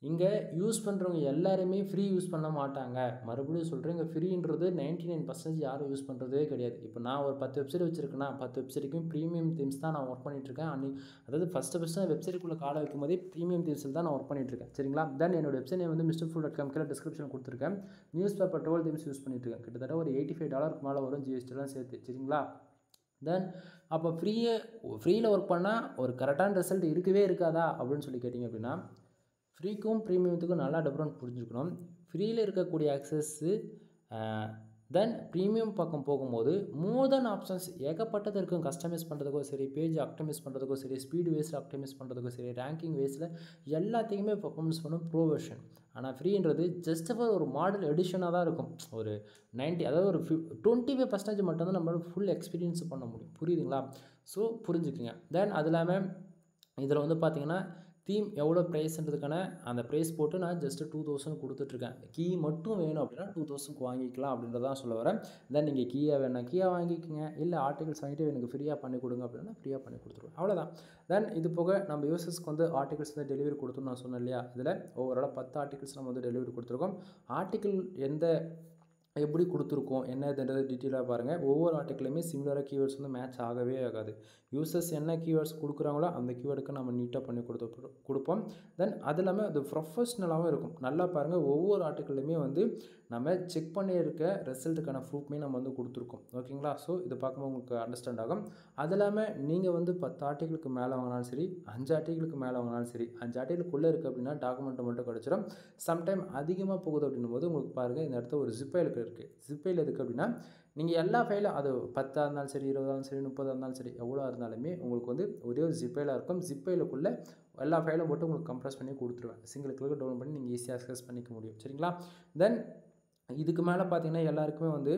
இங்கே யூஸ் பண்ணுறவங்க எல்லாருமே ஃப்ரீ யூஸ் பண்ண மாட்டாங்க. மறுபடியும் சொல்கிறேன், இங்கே ஃப்ரீன்றது 99% யாரும் யூஸ் பண்ணுறதே கிடையாது. இப்போ நான் ஒரு 10 வெப்சைட் வச்சுருக்கேன்னா 10 வெப்சைட்டுக்கும் ப்ரீமியம் தீம்ஸ் தான் நான் ஒர்க் பண்ணிகிட்ருக்கேன். அதாவது ஃபஸ்ட்டு வெப்சைட்டுக்குள்ளே காலை வைக்கும் போதே ப்ரீமியம் தீம்ஸில் தான் நான் ஒர்க் பண்ணிகிட்ருக்கேன். சரிங்களா? தென் என்னோட வெப்சைட் வந்து mrfull.com டிஸ்கிரிப்ஷன் கொடுத்துருக்கேன். நியூஸ் பேப்பர் 12 தீம்ஸ் யூஸ் பண்ணிகிட்ருக்கேன். கிட்டத்தட்ட ஒரு $85 மேலே வரும் ஜிஎஸ்டிலாம் சேர்த்து. சரிங்களா? தென் அப்போ ஃப்ரீயில் ஒர்க் பண்ணால் ஒரு கரெக்டான ரிசல்ட் இருக்கவே இருக்காதா அப்படின்னு சொல்லி கேட்டிங்க அப்படின்னா, ஃப்ரீக்கும் ப்ரீமியத்துக்கும் நல்லா டிஃப்ரெண்ட் புரிஞ்சுக்கணும். ஃப்ரீயில் இருக்கக்கூடிய ஆக்சஸ்ஸு தென் ப்ரீமியம் பக்கம் போகும்போது மோர் தென் ஆப்ஷன்ஸ் ஏகப்பட்டது இருக்கும். கஸ்டமைஸ் பண்ணுறதுக்கோ சரி, பேஜ் ஆப்டிமைஸ் பண்ணுறதுக்கோ சரி, ஸ்பீடு வேஸில் ஆப்டிமைஸ் பண்ணுறதுக்கோ சரி, ரேங்கிங் வேஸில் எல்லாத்தையுமே பர்ஃபார்மன்ஸ் பண்ணும் ப்ரோ வெர்ஷன். ஆனால் ஃப்ரீன்றது ஜஸ்ட் ஃபார் ஒரு மாடல் எடிஷனாக தான் இருக்கும். ஒரு 90 அதாவது ஒரு 25% மட்டும்தான் நம்மளால் ஃபுல் எக்ஸ்பீரியன்ஸ் பண்ண முடியும். புரியுதுங்களா? ஸோ புரிஞ்சுக்குங்க. தென் அது இல்லாமல் இதில் வந்து பார்த்திங்கன்னா தீம் எவ்வளோ ப்ரைஸ்ன்றதுக்கான அந்த ப்ரைஸ் போட்டு நான் ஜஸ்ட்டு 2000 கொடுத்துட்ருக்கேன். கீ மட்டும் வேணும் அப்படின்னா 2000க்கு வாங்கிக்கலாம் அப்படின்றதான் சொல்ல வரேன். தென் நீங்கள் கீயா வேணா கீயா வாங்கிக்கோங்க, இல்லை ஆர்டிகல்ஸ் வாங்கிட்டு எனக்கு ஃப்ரீயாக பண்ணி கொடுங்க அப்படின்னா ஃப்ரீயாக பண்ணி கொடுத்துருவேன், அவ்வளோதான். தென் இது போக நம்ம யூசர்ஸ்க்கு வந்து ஆர்டிகல்ஸ் வந்து டெலிவரி கொடுத்தோம்னு நான் சொன்னேன் இல்லையா, இதில் ஓவராலாக 10 ஆர்டிகல்ஸ் நம்ம வந்து டெலிவரி கொடுத்துருக்கோம். ஆர்டிக்கிள் எப்படி கொடுத்துருக்கோம் என்னதுன்றது டீட்டெயிலாக பாருங்கள். ஒவ்வொரு ஆர்டிக்கிளையுமே சிமிலராக கீவேர்ட்ஸ் வந்து மேட்ச் ஆகவே ஆகாது. யூசர்ஸ் என்ன கீவேர்ட்ஸ் கொடுக்குறாங்களோ அந்த கீவேர்டுக்கு நம்ம நீட்டாக பண்ணி கொடுப்போம். தென் அது இல்லாமல் அது ப்ரொஃபஷ்னலாகவும் இருக்கும். நல்லா பாருங்கள், ஒவ்வொரு ஆர்டிக்கிளையுமே வந்து நம்ம செக் பண்ணியிருக்க ரிசல்ட்டுக்கான ப்ரூஃப்மே நம்ம வந்து கொடுத்துருக்கோம். ஓகேங்களா? ஸோ இதை பார்க்கும்போது உங்களுக்கு அண்டர்ஸ்டாண்ட் ஆகும். அது இல்லாமல் நீங்கள் வந்து 10 ஆர்டிக்கிளுக்கு மேலே வாங்கினாலும் சரி, 5 ஆர்டிக்கிளுக்கு மேலே வாங்கினாலும் சரி, 5 ஆர்டிக்கிளுக்குள்ளே இருக்குது அப்படின்னா டாக்குமெண்ட்டை மட்டும் கிடச்சிடும். சம்டைம் அதிகமாக போகுது அப்படின்னும் போது உங்களுக்கு பாருங்கள், இந்த இடத்துல ஒரு ஜிப் ஃபைல் இருக்குது. ஜிப் ஃபைல் எதுக்கு அப்படின்னா, நீங்கள் எல்லா ஃபைலும் அது 10 இருந்தாலும் சரி, 20 இருந்தாலும் சரி, 30 இருந்தாலும் சரி, எவ்வளோ இருந்தாலுமே உங்களுக்கு வந்து ஒரே ஒரு ஜிப் ஃபைலாக இருக்கும். ஜிப் ஃபைலுக்குள்ளே எல்லா ஃபைலும் போட்டு உங்களுக்கு கம்ப்ரஸ் பண்ணி கொடுத்துருவேன். சிங்கிள் கிளிக் டவுன்லோட் பண்ணி நீங்கள் ஈஸியாக அக்சஸ் பண்ணிக்க முடியும். சரிங்களா? தென் இதுக்கு மேலே பார்த்தீங்கன்னா எல்லாருக்குமே வந்து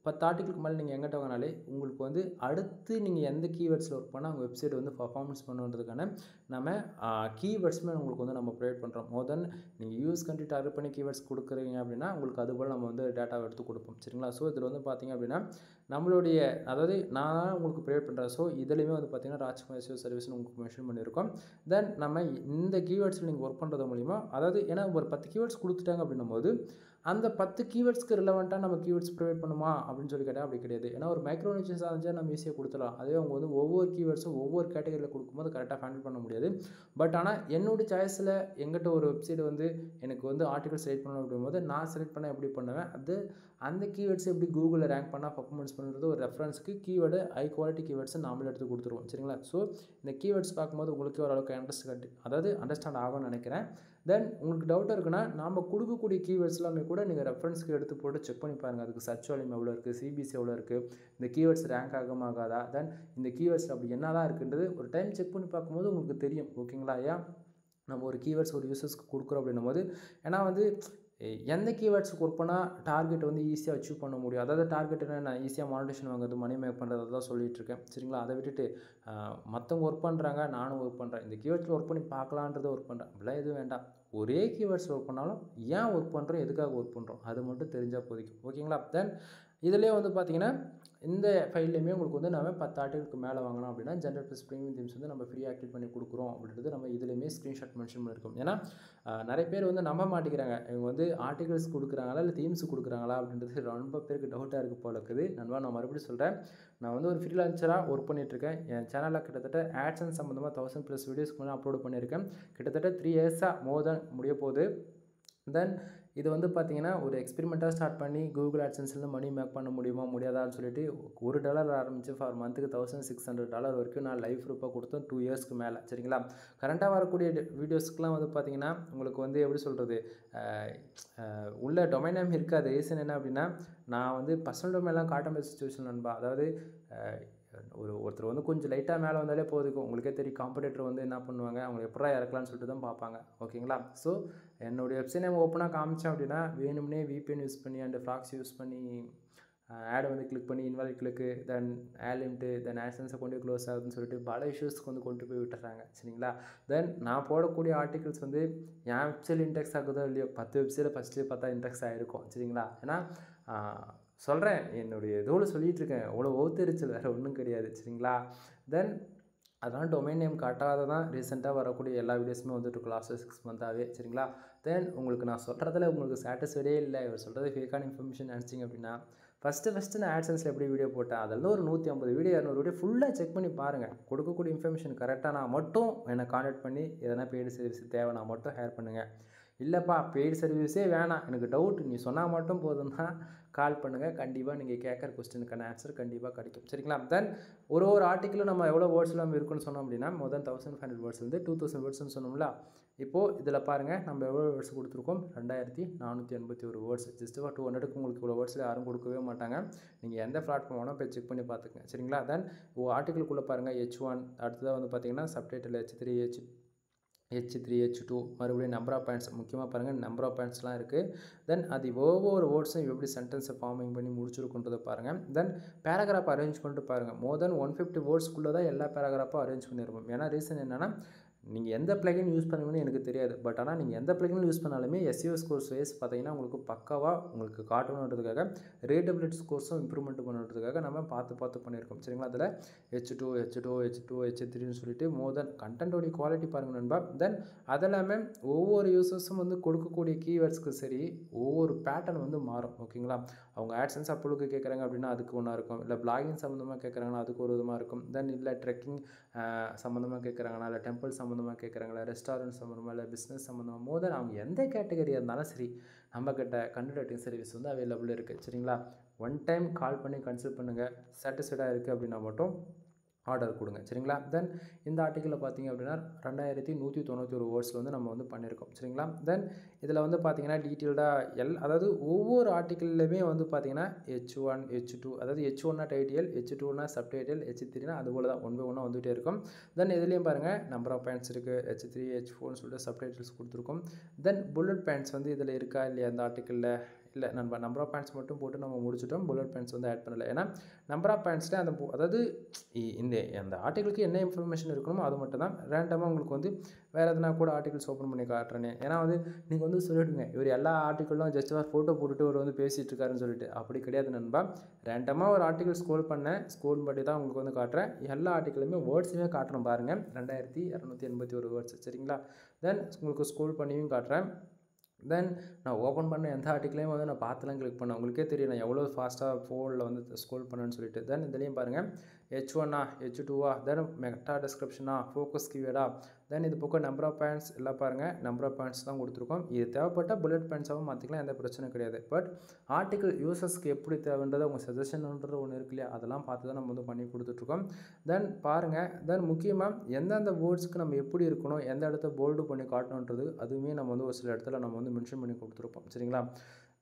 10 ஆர்டிக்கிளுக்கு மேலே நீங்கள் எங்கிட்ட வாங்கினாலே உங்களுக்கு வந்து அடுத்து நீங்கள் எந்த கீவேர்ட்ஸில் ஒர்க் பண்ணால் உங்கள் வெப்சைட் வந்து பர்ஃபார்மன்ஸ் பண்ணுன்றதுக்கான நம்ம கீவேர்ட்ஸுமே உங்களுக்கு வந்து நம்ம ப்ரொவைட் பண்ணுறோம். மோர் தென் நீங்கள் யூஸ் கண்ட்ரி டார்கெட் பண்ணி கீவேர்ட்ஸ் கொடுக்குறீங்க அப்படின்னா உங்களுக்கு அதுபோல் நம்ம வந்து டேட்டாவை எடுத்து கொடுப்போம். சரிங்களா? ஸோ இதில் வந்து பார்த்தீங்க அப்படின்னா நம்மளுடைய அதாவது நான் உங்களுக்கு ப்ரொவைட் பண்ணுறேன். ஸோ இதுலேயுமே வந்து பார்த்தீங்கன்னா ராஜ்குமார் எஸ்இஓ சர்வீஸ்னு உங்களுக்கு மென்ஷன் பண்ணியிருக்கோம். தென் நம்ம இந்த கீவேர்ட்ஸில் நீங்கள் ஒர்க் பண்ணுறது மூலிமா, அதாவது ஏன்னா ஒரு 10 கீவேர்ட்ஸ் கொடுத்துட்டாங்க அப்படின்னும் போது அந்த 10 கீவேர்ட்ஸ்க்கு ரிலவெண்ட்டாக நம்ம கீவேர்ட்ஸ் ப்ரொவைட் பண்ணுமா அப்படின்னு சொல்லி கேட்டால் அப்படி கிடையாது. ஏன்னா ஒரு மைக்ரோ நிச்சஸாக இருந்துச்சா நம்ம ஈஸியாக கொடுத்துடலாம். அதே அவங்க வந்து ஒவ்வொரு கீவேர்ட்ஸும் ஒவ்வொரு கேட்டகரியில் கொடுக்கும்போது கரெக்டாக ஹேண்டில் பண்ண முடியாது. பட் ஆனால் என்னோடய சாய்ஸில் எங்கிட்ட ஒரு வெப்சைட் வந்து எனக்கு வந்து ஆர்டிகல் செலக்ட் பண்ணணும் அப்படிங்கும்போது நான் செலக்ட் பண்ண எப்படி பண்ணுவேன், அது அந்த கீவேர்ட்ஸ் எப்படி கூகுளில் ரேங்க் பண்ணால் பர்ஃபார்மன்ஸ் பண்ணுறது ஒரு ரெஃபரன்ஸுக்கு கீவேர்டு ஹை குவாலிட்டி கீவேர்ட்ஸை நாமளே எடுத்து கொடுத்துருவோம். சரிங்களா? ஸோ இந்த கீவேர்ட்ஸ் பார்க்கும்போது உங்களுக்கு ஓரளவுக்கு அண்டர்ஸ்டாண்ட் ஆகும்னு நினைக்கிறேன். தென் உங்களுக்கு டவுட்டாக இருக்குன்னா நாம் கொடுக்கக்கூடிய கீவேர்ட்ஸ் எல்லாமே கூட நீங்கள் ரெஃபரன்ஸ்க்கு எடுத்து போட்டு செக் பண்ணி பாருங்கள். அதுக்கு சர்ச் வால்யூம் எவ்வளோ இருக்குது, சிபிசி எவ்வளோ இருக்குது, இந்த கீவேர்ட்ஸ் ரேங்க் ஆகாதா, தென் இந்த கீவேர்ட்ஸ் அப்படி என்ன தான் இருக்குன்றது ஒரு டைம் செக் பண்ணி பார்க்கும்போது உங்களுக்கு தெரியும். ஓகேங்களா? ஏன் நம்ம ஒரு கீவேர்ட்ஸ் ஒரு யூசர்ஸ்க்கு கொடுக்குறோம் அப்படின்னும் போது, ஏன்னா வந்து எந்த கீவேர்ட்ஸுக்கு ஒர்க் பண்ணால் டார்கெட் வந்து ஈஸியாக அச்சீவ் பண்ண முடியும், அதாவது டார்கெட் என்ன, நான் ஈஸியாக மானிட்டேஷன் வாங்குறது, மணி மேக் பண்ணுறது தான் சொல்லிகிட்ருக்கேன். சரிங்களா? அதை விட்டுட்டு மற்றவங்க ஒர்க் பண்ணுறாங்க நானும் ஒர்க் பண்ணுறேன், இந்த கீவேர்ட்ஸில் ஒர்க் பண்ணி பார்க்கலான்றதை ஒர்க் பண்ணுறேன் அப்படிலாம் எதுவும் வேண்டாம். ஒரே கீவேர்ட்ஸ் ஒர்க் பண்ணாலும் ஏன் ஒர்க் பண்ணுறோம், எதுக்காக ஒர்க் பண்ணுறோம் அது மட்டும் தெரிஞ்சால் போதிக்கும். ஓகேங்களா? தென் இதிலே வந்து பார்த்தீங்கன்னா இந்த ஃபைல்லையுமே உங்களுக்கு வந்து நம்ம 10 ஆர்டிகளுக்கு மேலே வாங்கினோம் அப்படின்னா ஜென்ரல் ப்ளஸ் ப்ரீமியம் தீம்ஸ் வந்து நம்ம ஃப்ரீயாக ஆக்டிவேட் பண்ணி கொடுக்குறோம் அப்படின்றது நம்ம இதுலேயுமே ஸ்க்ரீன்ஷாட் மென்ஷன் பண்ணியிருக்கோம். ஏன்னா நிறைய பேர் வந்து நம்ப மாட்டேங்கிறாங்க, இவங்க வந்து ஆர்டிகல்ஸ் கொடுக்குறாங்களா இல்லை தீம்ஸ் கொடுக்குறாங்களா அப்படின்றது ரொம்ப பேருக்கு டவுட்டாக இருக்குது போல இருக்குது. நண்பா, நான் மறுபடியும் சொல்கிறேன், நான் வந்து ஒரு ஃப்ரீலான்சராக ஒர்க் பண்ணிகிட்ருக்கேன். என் சேனலில் கிட்டத்தட்ட ஆட்சன்ஸ் சம்மந்தமாக 1000+ வீடியோஸ்க்கு மேலே அப்லோட் பண்ணியிருக்கேன். கிட்டத்தட்ட 3 இயர்ஸாக மோர் தென் முடிய போகுது. தென் இது வந்து பார்த்திங்கன்னா ஒரு எக்ஸ்பெரிமெண்ட்டாக ஸ்டார்ட் பண்ணி கூகுள் ஆட்சன்ஸ்லேருந்து மணி மேக் பண்ண முடியுமா முடியாதான்னு சொல்லிட்டு $1 ஆரம்பித்து ஃபார் மந்த்துக்கு $1600 வரைக்கும் நான் லைஃப் ப்ரூஃபாக கொடுத்தேன் 2 இயர்ஸ்க்கு மேலே. சரிங்களா? கரண்ட்டாக வரக்கூடிய வீடியோஸ்க்குலாம் வந்து பார்த்திங்கன்னா உங்களுக்கு வந்து எப்படி சொல்கிறது, உள்ள டொமைன் நேம் இருக்காது. ரீசன் என்ன அப்படின்னா, நான் வந்து பர்சனல் டொமைன்லாம் காட்ட மாதிரி சிச்சுவேஷன் நண்பா. அதாவது ஒருத்தர் வந்து கொஞ்சம் லைட்டாக மேலே வந்தாலே போதுக்கும், உங்களுக்கே தெரியும் காம்படிட்டர் வந்து என்ன பண்ணுவாங்க, அவங்க எப்படா இறக்கலான்னு சொல்லிட்டு தான் பார்ப்பாங்க. ஓகேங்களா? ஸோ என்னுடைய வெப்சைட் நேம் ஓப்பனாக காமிச்சேன் அப்படின்னா வேணும்னே VPN யூஸ் பண்ணி அண்ட் ஃப்ராக்ஸ் யூஸ் பண்ணி ஆடை வந்து கிளிக் பண்ணி இன்வாலிட் கிளிக்கு, தென் லிமிட்டு, தென் ஆட்சன்ஸை கொண்டு க்ளோஸ் ஆகுதுன்னு சொல்லிட்டு பல இஷ்யூஸ்க்கு வந்து கொண்டு போய் விட்டுறாங்க. சரிங்களா? தென் நான் போடக்கூடிய ஆர்டிகல்ஸ் வந்து என் வெப்சைட் இன்டெக்ஸ் ஆகுதோ இல்லையோ 10 வெப்சைட்டில் ஃபஸ்ட்டு பார்த்தா இன்டெக்ஸ் ஆகிருக்கும். சரிங்களா? ஏன்னா சொல்கிறேன், என்னுடைய இதோடு சொல்லிகிட்ருக்கேன், அவ்வளோ ஓத்தரிச்சல் வேறு ஒன்றும் கிடையாது. சரிங்களா? தென் அதனால் டொமைன் நேம் காட்டாத தான் ரீசெண்டாக வரக்கூடிய எல்லா வீடியோஸுமே வந்துட்டு லாஸ்ட் 6 மந்த்தாகவே. சரிங்களா? தென் உங்களுக்கு நான் சொல்கிறதுல உங்களுக்கு சாட்டிஸ்ஃபைடே இல்லை, இவர் சொல்கிறது ஃபேக்கான இன்ஃபர்மேஷன் நினச்சிங்க அப்படின்னா, ஃபஸ்ட்டு நான் ஆட்சன்ஸில் எப்படி வீடியோ போட்டேன், அதில் ஒரு 150 வீடியோ 200 வீடியோ ஃபுல்லாக செக் பண்ணி பாருங்கள். கொடுக்கக்கூடிய இன்ஃபர்மேஷன் கரெக்டாக நான் மட்டும் என்னை கான்டாக்ட் பண்ணி எதனா பெய்டு சர்வீஸ் தேவைன்னா மட்டும் ஹேர் பண்ணுங்கள். இல்லைப்பா பெய்டு சர்வீஸே வேணாம், எனக்கு டவுட் நீ சொன்னால் மட்டும் போதும்னா கால் பண்ணுங்கள். கண்டிப்பாக நீங்கள் கேட்குற கொஸ்டினுக்கான ஆன்சர் கண்டிப்பாக கிடைக்கும். சரிங்களா? தென் ஒரு ஆர்டிக்கிளும் நம்ம எவ்வளோ வேர்ட்ஸ் எல்லாம் இருக்குன்னு சொன்னோம் அப்படின்னா மொதல் 1500 வேர்ட்ஸ்லேருந்து 2000 வேர்ட்ஸ்னு சொன்னோம்ல. இப்போது இதில் பாருங்கள் நம்ம எவ்வளோ வேர்ட்ஸ் கொடுத்துருக்கோம், 2481 வேர்ட்ஸ். ஜஸ்ட் 200க்கு உங்களுக்கு இவ்வளோ வேர்ட்ஸில் யாரும் கொடுக்கவே மாட்டாங்க. நீங்கள் எந்த பிளாட்ஃபார்ம் வேணால் போய் செக் பண்ணி பார்த்துக்கங்க. சரிங்களா? தென் ஆர்டிக்கிளுக்குள்ளே பாருங்கள் H1, அடுத்ததாக வந்து பார்த்தீங்கன்னா சப்டைட்டில் H3, H3, H2, மறுபடியும் நம்பர் ஆஃப் பாயிண்ட்ஸ் முக்கியமாக பாருங்கள், நம்பர் ஆஃப் பாயிண்ட்ஸ்லாம் இருக்குது. தென் அது ஒவ்வொரு வேர்ட்ஸும் எப்படி சென்டென்ஸை ஃபார்மிங் பண்ணி முடிச்சிருக்குன்றதை பாருங்கள். தென் பேராகிராஃப் அரேஞ்ச் பண்ணிட்டு பாருங்கள். மோர் தென் 150 வேர்ட்ஸ்க்குள்ளே தான் எல்லா பேராகிராஃபும் அரேஞ்ச் பண்ணியிருப்போம். ஏன்னா ரீசன் என்னென்னா நீங்கள் எந்த பிளகின் யூஸ் பண்ணுவீங்கன்னு எனக்கு தெரியாது. பட் ஆனால் நீங்கள் எந்த பிளகின் யூஸ் பண்ணாலுமே SEO ஸ்கோர்ஸ் வைஸ் பார்த்தீங்கன்னா உங்களுக்கு பக்காவாக உங்களுக்கு காட்டணுன்றதுக்காக ரீடபிலிட்டி ஸ்கோர்ஸும் இம்ப்ரூவ்மெண்ட் பண்ணுறதுக்காக நம்ம பார்த்து பண்ணியிருக்கோம். சரிங்களா? அதில் H2 சொல்லிட்டு மோர் தென் கண்டென்ட்டோடைய குவாலிட்டி பாருங்கள் நண்பா. தென் அதெல்லாமே ஒவ்வொரு யூசர்ஸும் வந்து கொடுக்கக்கூடிய கீவேர்ட்ஸ்க்கு சரி ஒவ்வொரு பேட்டர்ன் வந்து மாறும். ஓகேங்களா? அவங்க ஆட்சன்ஸ் அப்லோடுக்கு கேட்குறாங்க அப்படின்னா அதுக்கு ஒன்றா இருக்கும். இல்லை பிளாகிங் சம்மந்தமாக கேட்குறாங்கன்னா அதுக்கு ஒரு விதமாக இருக்கும். தென் இல்லை ட்ரெக்கிங் சம்மந்தமாக கேட்குறாங்களா, இல்லை டெம்பிள் சம்மந்தமாக கேட்குறாங்களா, ரெஸ்டாரண்ட் சம்மந்தமாக, இல்லை பிஸ்னஸ் சம்மந்தமாக, மோர் தென் அவங்க எந்த கேட்டகரியாக இருந்தாலும் சரி நம்மக்கிட்ட கண்டென்ட் ரைட்டிங் சர்வீஸ் வந்து அவைலபிள் இருக்குது. சரிங்களா? ஒன் டைம் கால் பண்ணி கன்சல்ட் பண்ணுங்கள். சாட்டிஸ்ஃபைடாக இருக்குது அப்படின்னா மட்டும் ஆர்டர் கொடுங்க. சரிங்களா? தென் இந்த ஆர்டிக்கிளில் பார்த்தீங்க அப்படின்னா 2191 வேர்ட்ஸில் வந்து நம்ம வந்து பண்ணியிருக்கோம். சரிங்களா? தென் இதில் வந்து பார்த்தீங்கன்னா டீட்டெயில்டாக அதாவது ஒவ்வொரு ஆர்டிக்கிள்லையுமே வந்து பார்த்தீங்கன்னா H1 H2 அதாவது H1னா டைட்டில், H2னா சப்டைட்டில், H3னா அது போல் தான் ஒன் பை ஒன்னாக வந்துகிட்டே இருக்கும். தென் இதுலேயும் பாருங்கள் நம்பர் ஆஃப் பாயிண்ட்ஸ் இருக்குது. H3 H4ன்னு சொல்லிட்டு சப்டைட்டில்ஸ் கொடுத்துருக்கோம். தென் புல்லட் பாயிண்ட்ஸ் வந்து இதில் இருக்கா இல்லையா அந்த ஆர்டிக்கிளில் இல்லை நம்பர் ஆஃப் பாயிண்ட்ஸ் மட்டும் போட்டு நம்ம முடிச்சிட்டோம். புல்லட் பாயிண்ட்ஸ் வந்து ஆட் பண்ணலை. ஏன்னா நம்பர் ஆஃப் பாயிண்ட்ஸில் அதாவது அந்த ஆர்டிக்கிளுக்கு என்ன இன்ஃபர்மேஷன் இருக்கணுமோ அது மட்டும் தான். ரேண்டமாக உங்களுக்கு வந்து வேறு எதனா கூட ஆர்டிகல்ஸ் ஓப்பன் பண்ணி காட்டுறேனே. ஏன்னா வந்து நீங்கள் வந்து சொல்லிவிடுங்க இவர் எல்லா ஆர்டிக்கிளும் ஜஸ்ட் ஒரு ஃபோட்டோ போட்டுட்டு ஒரு வந்து பேசிகிட்டு இருக்காருன்னு சொல்லிட்டு. அப்படி கிடையாது நண்பா. ரேண்டமாக ஒரு ஆர்டிக்கல் ஸ்க்ரோல் பண்ணி தான் உங்களுக்கு வந்து காட்டுறேன். எல்லா ஆர்டிக்கிளுமே வேர்ட்ஸுமே காட்டுறேன் பாருங்கள். 2281 வேர்ட்ஸ். சரிங்களா? தென் உங்களுக்கு ஸ்க்ரோல் பண்ணியும் காட்டுறேன். தென் நான் ஓப்பன் பண்ண எந்த ஆர்டிக்கிளையும் வந்து நான் பார்த்துலாம் கிளிக் பண்ணேன். உங்களுக்கே தெரியும் நான் எவ்வளோ ஃபாஸ்ட்டாக ஃபோனில் வந்து ஸ்க்ரோல் பண்ணேன்னு சொல்லிட்டு. தென் இதுலேயும் பாருங்கள் H1 H2 தென் மெட்டா டிஸ்கிரிப்ஷனா, ஃபோக்கஸ் கீவேர்டா, தென் இது பக்கம் நம்பர் ஆஃப் பாயிண்ட்ஸ் எல்லாம் பாருங்கள். நம்பர் ஆஃப் பாயிண்ட்ஸ் தான் கொடுத்துருக்கோம். இது தேவைப்பட்ட புல்லட் பாயிண்ட்ஸாகவும் மாற்றிக்கலாம், எந்த பிரச்சனையும் கிடையாது. பட் ஆர்டிக்கல் யூசர்ஸ்க்கு எப்படி தேவைன்றது உங்கள் சஜஷன்ன்றது ஒன்று இருக்கு இல்லையா, அதெல்லாம் பார்த்து தான் நம்ம வந்து பண்ணி கொடுத்துட்ருக்கோம். தென் பாருங்கள். தென் முக்கியமாக எந்தெந்த வேர்ட்ஸ்க்கு நம்ம எப்படி இருக்கணும், எந்த இடத்த போல்டு பண்ணி காட்டணுன்றது அதுவுமே நம்ம வந்து ஒரு சில இடத்துல நம்ம வந்து மென்ஷன் பண்ணி கொடுத்துருப்போம். சரிங்களா?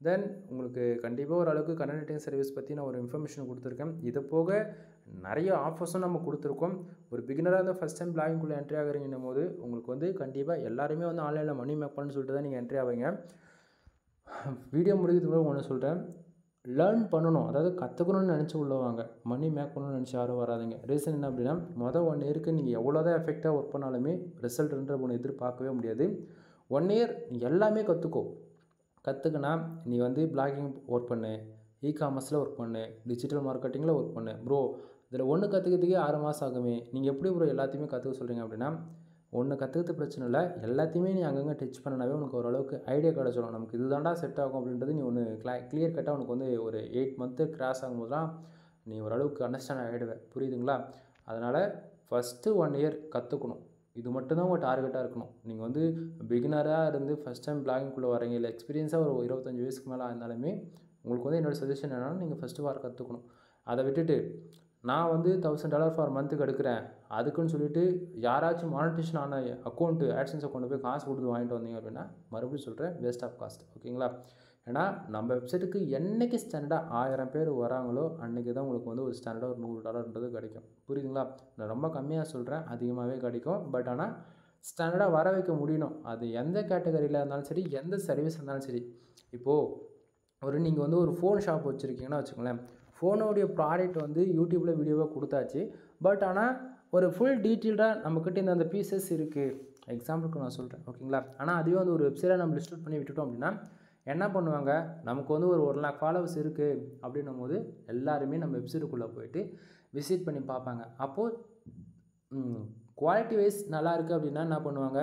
தென் உங்களுக்கு கண்டிப்பாக ஓரளவுக்கு கண்டென்ட் ரைட்டிங் சர்வீஸ் பற்றி நான் ஒரு இன்ஃபர்மேஷன் கொடுத்துருக்கேன். இது போக நிறைய ஆஃபர்ஸும் நம்ம கொடுத்துருக்கோம். ஒரு பிகினராக இருந்தால் ஃபஸ்ட் டைம் பிளாகிங்குள்ளே என்ட்ரி ஆகுறீங்கன்னும் போது உங்களுக்கு வந்து கண்டிப்பாக எல்லாருமே வந்து ஆன்லைனில் மணி மேக் பண்ணணும்னு சொல்லிட்டு தான் நீங்கள் என்ட்ரி ஆவீங்க. வீடியோ முடிக்கிறதுக்கு கூட ஒன்று சொல்கிறேன், லேர்ன் பண்ணணும், அதாவது கற்றுக்கணும்னு நினச்சி உள்ளவாங்க. மணி மேக் பண்ணணும்னு நினச்சி யாரும் வராதிங்க. ரீசன் என்ன அப்படின்னா 1 இயருக்கு நீங்கள் எவ்வளோ தான் எஃபெக்டாக ஒர்க் பண்ணாலுமே ரிசல்ட்ன்ற ஒன்று எதிர்பார்க்கவே முடியாது. 1 இயர் எல்லாமே கற்றுக்கினா நீ வந்து பிளாகிங் ஒர்க் பண்ணு, இ-காமர்ஸில் ஒர்க் பண்ணு, டிஜிட்டல் மார்க்கெட்டிங்கில் ஒர்க் பண்ணு. ப்ரோ இதில் ஒன்று கற்றுக்கிறதுக்கே 6 மாதம் ஆகுமே, நீங்கள் எப்படி ப்ரோ எல்லாத்தையுமே கற்றுக்க சொல்கிறீங்க அப்படின்னா, ஒன்று கற்றுக்கிறது பிரச்சனை இல்லை, எல்லாத்தையுமே நீ அங்கங்கே டச் பண்ணனாவே உனக்கு ஓரளவுக்கு ஐடியா கிடச்சிடும். நமக்கு இது தாண்டா செட் ஆகும் அப்படின்றது நீ ஒன்று கிளியர் கட்டாக உனக்கு வந்து ஒரு 8 மந்த்து கிராஸ் ஆகும்போது தான் நீ ஓரளவுக்கு அண்டர்ஸ்டாண்ட் ஆகிடுவேன். புரியுதுங்களா? அதனால் ஃபஸ்ட்டு 1 இயர் கற்றுக்கணும். இது மட்டும்தான் உங்கள் டார்கெட்டாக இருக்கணும். நீங்கள் வந்து பிகினராக இருந்து ஃபஸ்ட் டைம் பிளாகிங்குள்ளே வரீங்க, இல்லை எக்ஸ்பீரியன்ஸாக ஒரு 25 வயசுக்கு மேலே இருந்தாலுமே உங்களுக்கு வந்து என்னோடய சஜஷன் என்னென்னா நீங்கள் ஃபஸ்ட்டு வாரம் கற்றுக்கணும். அதை விட்டுட்டு நான் வந்து $1000 ஃபார் மந்த்துக்கு எடுக்கிறேன் அதுக்குன்னு சொல்லிட்டு யாராச்சும் மானிட்டேஷன் ஆன அக்கௌண்ட்டு ஆட்சன்ஸ் அக்கௌண்ட்டு போய் காசு கொடுத்து வாங்கிட்டு வந்தீங்க அப்படின்னா மறுபடியும் சொல்கிறேன் வேஸ்ட் ஆஃப் காஸ்ட். ஓகேங்களா? ஏன்னா நம்ம வெப்சைட்டுக்கு என்றைக்கு ஸ்டாண்டர்டாக 1000 பேர் வராங்களோ அன்றைக்கி தான் உங்களுக்கு வந்து ஒரு ஸ்டாண்டர்டாக ஒரு $100ன்றது கிடைக்கும். புரியுதுங்களா? நான் ரொம்ப கம்மியாக சொல்கிறேன், அதிகமாகவே கிடைக்கும். பட் ஆனால் ஸ்டாண்டர்டாக வர வைக்க முடியணும். அது எந்த கேட்டகரியில் இருந்தாலும் சரி, எந்த சர்வீஸ் இருந்தாலும் சரி. இப்போது நீங்கள் வந்து ஒரு ஃபோன் ஷாப் வச்சுருக்கீங்கன்னா வச்சுக்கோங்களேன், ஃபோனோடைய ப்ராடக்ட் வந்து யூடியூப்பில் வீடியோவாக கொடுத்தாச்சு. பட் ஆனால் ஒரு ஃபுல் டீட்டெயில்டாக நம்மக்கிட்ட இந்த அந்த பீசஸ் இருக்குது, எக்ஸாம்பிளுக்கு நான் சொல்கிறேன். ஓகேங்களா? ஆனால் அதுவே வந்து ஒரு வெப்சைட்டாக நம்ம லிஸ்ட் அவுட் பண்ணி விட்டுட்டோம் அப்படின்னா என்ன பண்ணுவாங்க, நமக்கு வந்து ஒரு 1 lakh ஃபாலோவர்ஸ் இருக்குது அப்படின்னும் போது எல்லாருமே நம்ம வெப்சைட்டுக்குள்ளே போயிட்டு விசிட் பண்ணி பார்ப்பாங்க. அப்போது குவாலிட்டி வைஸ் நல்லா இருக்குது அப்படின்னா என்ன பண்ணுவாங்க,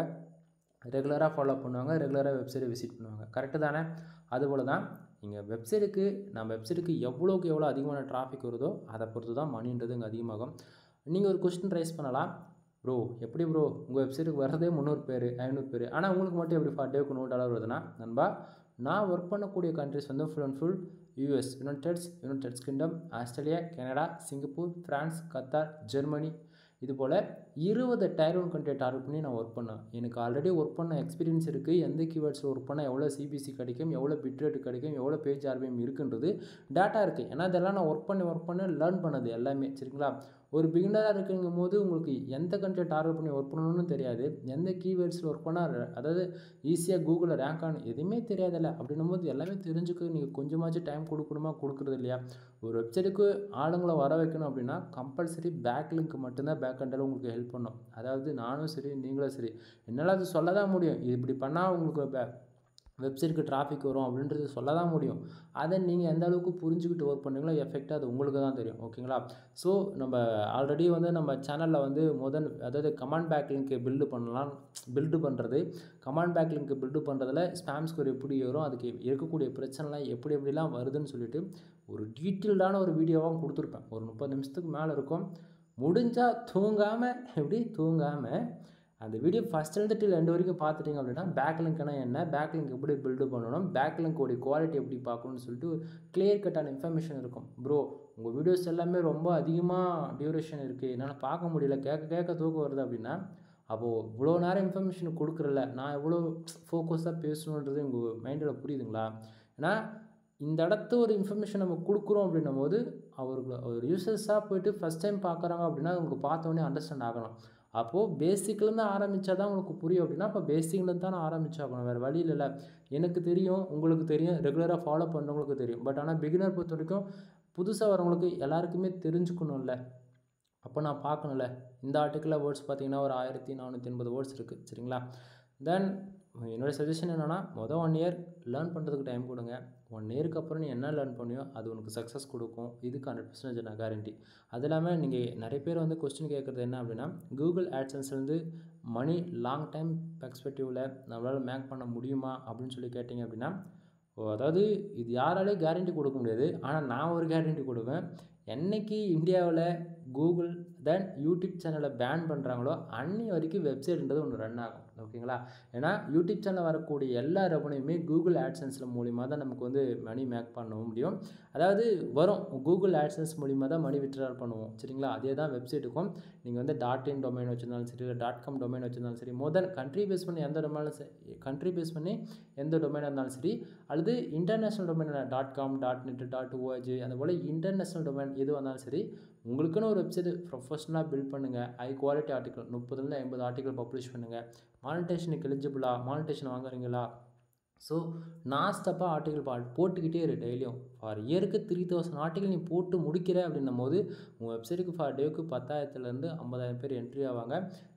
ரெகுலராக ஃபாலோ பண்ணுவாங்க, ரெகுலராக வெப்சைட்டை விசிட் பண்ணுவாங்க. கரெக்டு தானே? அதுபோல் தான் நீங்கள் நம்ம வெப்சைட்டுக்கு எவ்வளோக்கு எவ்வளோ அதிகமான டிராஃபிக் வருதோ அதை பொறுத்து தான் மணின்றது இங்கே அதிகமாகும். நீங்கள் ஒரு கொஸ்டின் ரைஸ் பண்ணலாம், ப்ரோ எப்படி ப்ரோ உங்கள் வெப்சைட்டுக்கு வர்றதே 300 பேர் 500 பேர், ஆனால் உங்களுக்கு மட்டும் எப்படி டேக்கு $100 வருதுன்னா, நண்பா நான் ஒர்க் பண்ணக்கூடிய கண்ட்ரிஸ் வந்து full and full US, United kingdom, Australia, Canada, Singapore, France, Qatar, Germany, இது போல் 20 Tier 1 கண்ட்ரியை டார்கெட் பண்ணி நான் ஒர்க் பண்ணேன். எனக்கு ஆல்ரெடி ஒர்க் பண்ண எக்ஸ்பீரியன்ஸ் இருக்குது. எந்த கீவேர்ட்ஸில் ஒர்க் பண்ணால் எவ்வளோ CPC கிடைக்கும், எவ்வளோ பிட்ரேட் கிடைக்கும், எவ்வளோ பேஜ் RPM இருக்குன்றது டேட்டா இருக்குது. ஏன்னா இதெல்லாம் நான் ஒர்க் பண்ணி லேர்ன் பண்ணது எல்லாமே. சரிங்களா? ஒரு பிகினராக இருக்குங்கும்போது உங்களுக்கு எந்த கண்ட்ரியை டார்கெட் பண்ணி ஒர்க் பண்ணணும்னு தெரியாது, எந்த கீவேர்ட்ஸில் ஒர்க் பண்ணால் அதாவது ஈஸியாக கூகுளில் ரேங்க் ஆகணும் எதுவுமே தெரியாதில்ல. அப்படின்னும் போது எல்லாமே தெரிஞ்சுக்க நீங்கள் கொஞ்சமாச்சும் டைம் கொடுக்கணுமா, கொடுக்குறது இல்லையா? ஒரு வெப்சைட்டுக்கு ஆளுங்களை வர வைக்கணும் அப்படின்னா கம்பல்சரி பேக் லிங்க் மட்டும்தான் பேக் எண்டில் உங்களுக்கு ஹெல்ப் பண்ணும். அதாவது நானும் சரி நீங்களும் சரி என்னால் அது சொல்ல தான் முடியும், இது இப்படி பண்ணால் உங்களுக்கு வெப்சைட்டுக்கு டிராஃபிக் வரும் அப்படின்றது சொல்ல தான் முடியும். அதை நீங்கள் எந்த அளவுக்கு புரிஞ்சுக்கிட்டு ஒர்க் பண்ணுறீங்களோ எஃபெக்டாக அது உங்களுக்கு தான் தெரியும். ஓகேங்களா? ஸோ நம்ம ஆல்ரெடி வந்து நம்ம சேனலில் வந்து அதாவது கமாண்ட் பேக் லிங்க் பில்டு பண்ணுறது, கமாண்ட் பேக் லிங்க் பில்டு பண்ணுறதுல ஸ்பாம் ஸ்கோர் எப்படி வரும், அதுக்கு இருக்கக்கூடிய பிரச்சனைலாம் எப்படிலாம் வருதுன்னு சொல்லிட்டு ஒரு டீட்டெயில்டான ஒரு வீடியோவாக கொடுத்துருப்பேன். ஒரு 30 நிமிஷத்துக்கு மேலே இருக்கும். முடிஞ்சால் தூங்காமல் அந்த வீடியோ ஃபஸ்ட்லேருந்து டில் எண்டு வரைக்கும் பார்த்துட்டிங்க அப்படின்னா பேக் லிங்க்னா என்ன, பேக் லிங்க் எப்படி பில்டு பண்ணணும், பேக் லிங்க்கோடைய குவாலிட்டி எப்படி பார்க்கணும்னு சொல்லிட்டு கிளியர் கட்டான இன்ஃபர்மேஷன் இருக்கும். ப்ரோ உங்கள் வீடியோஸ் எல்லாமே ரொம்ப அதிகமாக டியூரேஷன் இருக்குது, என்னால் பார்க்க முடியல, கேட்க தூக்கம் வருது அப்படின்னா அப்போது இவ்வளோ நேரம் இன்ஃபர்மேஷன் கொடுக்குறல நான் எவ்வளோ ஃபோக்கஸாக பேசணுன்றது உங்கள் மைண்டில் புரியுதுங்களா? ஏன்னா இந்த இடத்த ஒரு இன்ஃபர்மேஷன் நம்ம கொடுக்குறோம் அப்படின்னும் போது ஒரு யூசர்ஸாக போய்ட்டு ஃபஸ்ட் டைம் பார்க்குறாங்க அப்படின்னா உங்களுக்கு பார்த்தோன்னே அண்டர்ஸ்டாண்ட் ஆகணும். அப்போது பேசிக்லேருந்து ஆரம்பித்தா தான் உங்களுக்கு புரியும் அப்படின்னா அப்போ பேசிக்லேருந்து தான் ஆரம்பிச்சாகணும், வேறு வழி இல்லைல்ல. எனக்கு தெரியும், உங்களுக்கு தெரியும், ரெகுலராக ஃபாலோ பண்ணுறவங்களுக்கு தெரியும். பட் ஆனால் பிகினர் பொறுத்த வரைக்கும் புதுசாக வரவங்களுக்கு எல்லாருக்குமே தெரிஞ்சுக்கணும்ல. அப்போ நான் பார்க்கணும்ல. இந்த ஆர்டிக்கிளில் வேர்ட்ஸ் பார்த்தீங்கன்னா ஒரு 1480 வேர்ட்ஸ் இருக்குது. சரிங்களா? தென் என்னோடய சஜஷன் என்னென்னா 1 இயர் லேர்ன் பண்ணுறதுக்கு டைம் கொடுங்க. 1 இயருக்கு அப்புறம் நீ என்ன லேர்ன் பண்ணியோ அது உனக்கு சக்ஸஸ் கொடுக்கும். இதுக்கு 100% நான் கேரண்டி. அது இல்லாமல் நீங்கள் நிறைய பேர் வந்து கொஸ்டின் கேட்குறது என்ன அப்படின்னா கூகுள் ஆட்சன்ஸ்லேருந்து மணி லாங் டைம் பெர்ஸ்பெக்டிவில் நம்மளால் மேக் பண்ண முடியுமா அப்படின்னு சொல்லி கேட்டிங்க அப்படின்னா, அதாவது இது யாராலையும் கேரண்டி கொடுக்க முடியாது. ஆனால் நான் ஒரு கேரண்டி கொடுப்பேன். என்னைக்கு இந்தியாவில் கூகுள் தென் யூடியூப் சேனலை பேன் பண்ணுறாங்களோ அன்னி வரைக்கும் வெப்சைட்ன்றது ஒன்று ரன் ஆகும். ஓகேங்களா? ஏன்னா யூடியூப் சேனலில் வரக்கூடிய எல்லா ரெவன்யூமே கூகுள் ஆட்சன்ஸில் மூலிமா தான் நமக்கு வந்து மணி மேக் பண்ண முடியும். அதாவது வரும் கூகுள் ஆட்சன்ஸ் மூலிமா தான் மணி வித்ட்ரால் பண்ணுவோம். சரிங்களா? அதே தான் வெப்சைட்டுக்கும். நீங்கள் வந்து .in டொமைன் வச்சுருந்தாலும் சரி, இல்லை .com டொமைன் வச்சுருந்தாலும் சரி, கண்ட்ரி பேஸ் பண்ணி எந்த டொமைனாக இருந்தாலும் சரி, அல்லது international domain .com .net .org அந்த போல் இன்டர்நேஷ்னல் டொமைன் எது வந்தாலும் சரி, உங்களுக்குன்னு ஒரு வெப்சைட் ப்ரொஃபஷனலாக பில்ட் பண்ணுங்கள். ஹை குவாலிட்டி ஆர்டிக்கல் 30லேருந்து 50 ஆர்டிக்கல் பப்ளிஷ் பண்ணுங்கள். மானிட்டேஷனுக்கு எலிஜிபிளா, மானிட்டேஷன் வாங்குறீங்களா? ஸோ நான் ஸ்டெப்பாக ஆர்டிக்கல் போட்டுக்கிட்டே இரு. டெய்லியும் ஃபார் இயருக்கு 3000 ஆர்டிக்கல் நீ போட்டு முடிக்கிற அப்படின்னும் போது உங்கள் வெப்சைட்டுக்கு ஃபார் டேவுக்கு 10,000லேருந்து 50,000 பேர் என்ட்ரி ஆவாங்க.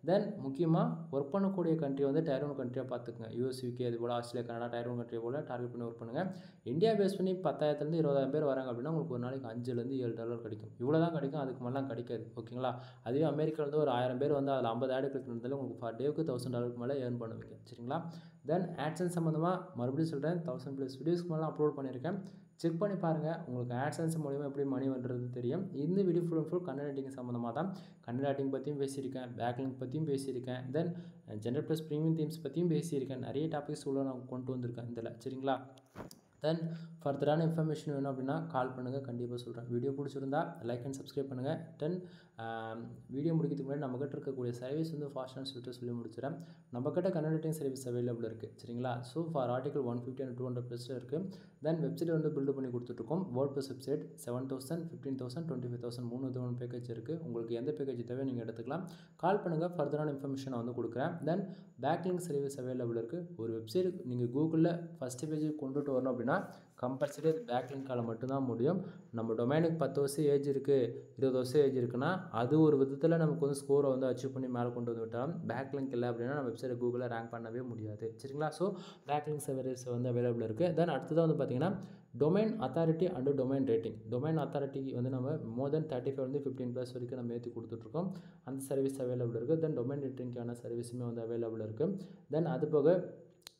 தென் முக்கியமாக ஒர்க் பண்ணக்கூடிய கண்ட்ரி வந்து Tier 1 கண்ட்ரியாக பார்த்துக்குங்க. US, UK அது போல் ஆஸ்திரேலியா, கனடா Tier 1 கண்ட்ரி போல் டார்கெட் பண்ணி ஒர்க் பண்ணுங்கள். இந்தியா பேஸ் பண்ணி 10,000லேருந்து 20,000 பேர் வராங்க அப்படின்னா உங்களுக்கு ஒரு நாளைக்கு $5லேருந்து $7 கிடைக்கும். இவ்வளோ தான் கிடைக்கும், அதுக்கு மேலாம் கிடைக்காது. ஓகேங்களா? அதுவே அமெரிக்காவிலேருந்து ஒரு 1000 பேர் வந்து அதில் 50 ஆட் கிளிக் பண்ணுறதுல உங்களுக்கு ஃபார் டேவுக்கு $1,000 மேலே ஏர்ன் பண்ணுவீங்க. சரிங்களா? தென் ஆட்சன்ஸ் சம்மந்தமாக மறுபடியும் சொல்கிறேன், 1000+ வீடியோஸ்க்கு மேலே அப்லோட் பண்ணியிருக்கேன். செக் பண்ணி பாருங்கள். உங்களுக்கு ஆட்சன்ஸ் மூலிமா எப்படி மணி பண்ணுறது தெரியும். இந்த video full and full content writing சம்மந்தமாக தான். கண்டென்ட் ரைட்டிங் பற்றியும் பேசியிருக்கேன், பேக்லிங்க் பற்றியும் பேசியிருக்கேன், தென் ஜென்ரல் ப்ளஸ் ப்ரீமியம் தீம்ஸ் பற்றியும் பேசியிருக்கேன். நிறைய டாபிக்ஸ் உள்ள நான் கொண்டு வந்திருக்கேன் இதில். சரிங்களா? தென் ஃபர்தரான இன்ஃபர்மேஷன் வேணும் அப்படின்னா கால் பண்ணுங்கள், கண்டிப்பாக சொல்கிறேன். வீடியோ பிடிச்சிருந்தா லைக் அண்ட் சப்ஸ்கிரைப் பண்ணுங்கள். தென் வீடியோ முடிக்கிறதுக்கு முன்னாடி நம்மக்கிட்ட இருக்கக்கூடிய சர்வீஸ் வந்து ஃபாஸ்ட் அண்ட் ஸ்வீட்டாக சொல்லி முடிச்சிடறேன். நம்மக்கிட்ட கண்டென்ட் ரைட்டிங் சர்வீஸ் அவைலபிள் இருக்குது. சரிங்களா? ஸோ ஃபார் ஆர்டிகல் 150 and 200+ இருக்குது. தென் வெப்சைட் வந்து பில்டு பண்ணி கொடுத்துட்ருக்கோம். WordPress வெப்சைட் 7,000, 15,000, 25,000 3 விதமான பேக்கேஜ் இருக்குது. உங்களுக்கு எந்த பேக்கேஜ் தேவையோ நீங்கள் எடுத்துக்கலாம். கால் பண்ணுங்கள், ஃபர்தரான இன்ஃபர்மேஷன் வந்து கொடுக்குறேன். தென் பேக்லிங்க் சர்வீஸ் அவைலபிள் இருக்குது. ஒரு வெப்சைட் நீங்கள் கூகுளில் ஃபஸ்ட்டு பேஜுக்கு கொண்டுட்டு வரணும் அப்படின்னா கம்பல்சரி அது பேக்லிங்கால் மட்டும்தான் முடியும். நம்ம டொமைனுக்கு 10 வருஷம் ஏஜ் இருக்குது, 20 வருஷம் ஏஜ் இருக்குன்னா அது ஒரு விதத்தில் நமக்கு வந்து ஸ்கோரை வந்து அச்சீவ் பண்ணி மேலே கொண்டு வந்து விட்டால், பேக்லிங்க் இல்லை அப்படின்னா நம்ம வெப்சைட்டை கூகுளில் ரேங்க் பண்ணவே முடியாது. சரிங்களா? ஸோ பேக்லிங்க் சர்வீஸ் வந்து அவைலபிள் இருக்குது. தென் அடுத்ததாக வந்து பார்த்திங்கன்னா domain authority and domain rating. Domain authority வந்து நம்ம மோர் தென் 35 15+ வரைக்கும் நம்ம ஏற்றி கொடுத்துட்ருக்கோம். அந்த சர்வீஸ் அவைலபிள் இருக்குது. தென் டொமைன் ரேட்டிங்கான சர்வீஸுமே வந்து அவைலபிள் இருக்குது. தென் அது போக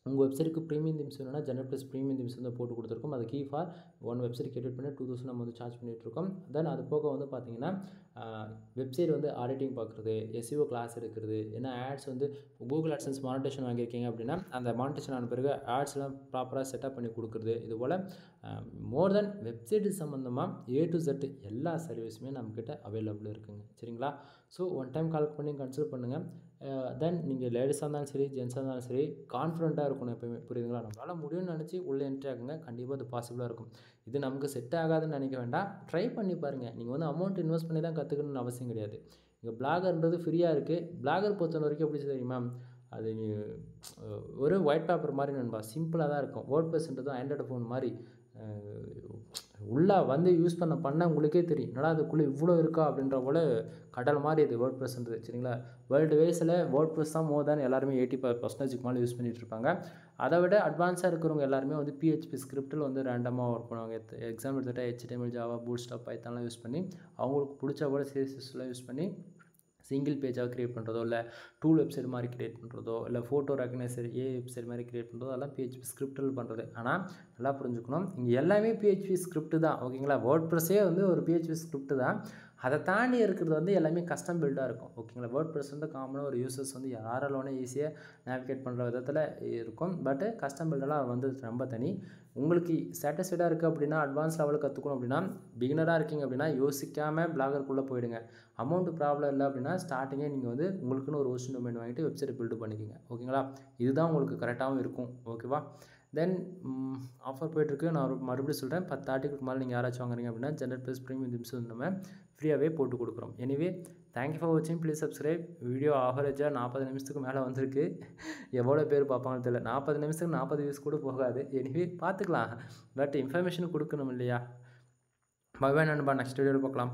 உங்கள் வெப்சைட்டுக்கு ப்ரீமியம் தீம்ஸ் வேணும்னா ஜென்ரல் ப்ளஸ் ப்ரீமியம் தீம்ஸ் வந்து போட்டு கொடுத்துருக்கோம். அது கீ ஃபார் 1 வெப்சைட் கிரியேட் பண்ணி 2000 நம்ம வந்து சார்ஜ் பண்ணிகிட்ருக்கோம். தென் அது போக வந்து பார்த்திங்கன்னா வெப்சைட் வந்து ஆடிட்டிங் பார்க்குறது, SEO கிளாஸ் எடுக்கிறது, ஏன்னா ஆட்ஸ் வந்து கூகுள் ஆட்சன்ஸ் மானிட்டேஷன் வாங்கியிருக்கீங்க அப்படின்னா அந்த மானிட்டேஷன் ஆன பிறகு ஆட்ஸ்லாம் ப்ராப்பராக செட்டப் பண்ணி கொடுக்குறது, இது போல் மோர் தென் வெப்சைட்டு சம்மந்தமாக A to Z எல்லா சர்வீஸுமே நம்மக்கிட்ட அவைலபிள் இருக்குங்க. சரிங்களா? ஸோ ஒன் டைம் கால் பண்ணி கன்சல்ட் பண்ணுங்கள். தென் நீங்கள் லேடிஸாக இருந்தாலும் சரி ஜென்ஸாக இருந்தாலும் சரி கான்ஃபிடென்ட்டாக இருக்கணும் எப்போயுமே, புரியுதுங்களா? நம்மளால் முடியும்னு நினச்சி உள்ளே என்ட்ரி ஆகுங்க, கண்டிப்பாக அது பாசிபிளாக இருக்கும். இது நமக்கு செட் ஆகாதுன்னு நினைக்க வேண்டாம், ட்ரை பண்ணி பாருங்கள். நீங்கள் வந்து அமௌண்ட் இன்வெஸ்ட் பண்ணி தான் கற்றுக்கணும்னு அவசியம் கிடையாது. இங்கே பிளாகர்ன்றது ஃப்ரீயாக இருக்குது. பிளாகர் பொறுத்த வரைக்கும் எப்படி தெரியுமா? அது ஒரு ஒயிட் பேப்பர் மாதிரி நண்பா, சிம்பிளாக தான் இருக்கும். வேர்ட்ப்ரெஸ்ன்றது ஆண்ட்ராய்டு ஃபோன் மாதிரி உள்ளே வந்து யூஸ் பண்ண உங்களுக்கே தெரியும், என்னடா அதுக்குள்ளே இவ்வளோ இருக்கா அப்படின்ற போல் கடல் மாதிரி இது வேர்ட்ப்ரெஸ்ன்றது, சரிங்களா? வேர்ல்டு வைஸில் வேர்ட்ப்ரெஸ் தான் மோர் தேன் எல்லாருமே 85% மேலே யூஸ் பண்ணிகிட்டு இருப்பாங்க. அதை விட அட்வான்ஸாக இருக்கிறவங்க எல்லாருமே வந்து PHP ஸ்கிரிப்டில் வந்து ரேண்டமாக ஒர்க் பண்ணுவாங்க. எக்ஸாம்பிள் எடுத்துகிட்டா HTML, ஜாவா, பூட்ஸ்டாப், பைத்தான்லாம் யூஸ் பண்ணி அவங்களுக்கு பிடிச்ச போல CSSலாம் யூஸ் பண்ணி சிங்கிள் பேஜாக க்ரியேட் பண்ணுறதோ, இல்லை டூல் வெப்சைட் மாதிரி க்ரியேட் பண்ணுறதோ, இல்லை ஃபோட்டோ ரெகனைசர் வெப்சைட் மாதிரி க்ரியேட் பண்ணுறதோ, அதெல்லாம் PHP ஸ்கிரிப்டில் பண்ணுறது. ஆனால் நல்லா புரிஞ்சுக்கணும், இங்கே எல்லாமே PHP ஸ்கிரிப்ட் தான், ஓகேங்களா? வேர்ட்ப்ரெஸ்ஸே வந்து ஒரு PHP ஸ்கிரிப்ட் தான். அதை தாண்டி இருக்கிறது வந்து எல்லாமே கஸ்டம் பில்டாக இருக்கும், ஓகேங்களா? வேர்ட்ப்ரெஸ் வந்து காமனாக ஒரு யூசர்ஸ் வந்து யாராலும் ஈஸியாக நேவிகேட் பண்ணுற விதத்தில் இருக்கும். பட்டு கஸ்டம் பில்டெல்லாம் வந்து ரொம்ப தனி. உங்களுக்கு சாட்டிஸ்ஃபைடாக இருக்குது அப்படின்னா, அட்வான்ஸ் லெவலில் கற்றுக்கணும் அப்படின்னா, பிகினராக இருக்கீங்க அப்படின்னா யோசிக்காமல் பிளாகருக்குள்ளே போயிடுங்க. அமௌண்ட்டு ப்ராப்ளம் இல்லை அப்படின்னா ஸ்டார்டிங்கே நீங்கள் வந்து உங்களுக்குன்னு ஒரு ஹோஸ்டிங் டொமைன் வாங்கிட்டு வெப்சைட் பில்டு பண்ணிக்கோங்க, ஓகேங்களா? இதுதான் உங்களுக்கு கரெக்டாகவும் இருக்கும், ஓகேவா? தென் ஆஃபர் போய்ட்டுருக்கு. நான் மறுபடியும் சொல்கிறேன், 10 ஆர்டிகளுக்கு மேலே நீங்கள் யாராச்சும் வாங்குறீங்க அப்படின்னா ஜென்ரல் ப்ளஸ் ப்ரீமியம் திம்ஸ் வந்து நம்ம ஃப்ரீயாகவே போட்டு கொடுக்குறோம். எனிவே தேங்க்யூ ஃபார் வாட்சிங், ப்ளீஸ் சப்ஸ்கிரைப். வீடியோ ஆவரேஜாக 40 நிமிஷத்துக்கு மேலே வந்திருக்கு. எவ்வளோ பேர் பார்ப்பாங்கன்னு தெரியல. 40 நிமிஷத்துக்கு 40 வியூஸ் கூட போகாது. எனிவே பார்த்துக்கலாம், பட் இன்ஃபர்மேஷன் கொடுக்கணும் இல்லையா? பை நண்பா, நெக்ஸ்ட் வீடியோவில் பார்க்கலாம்.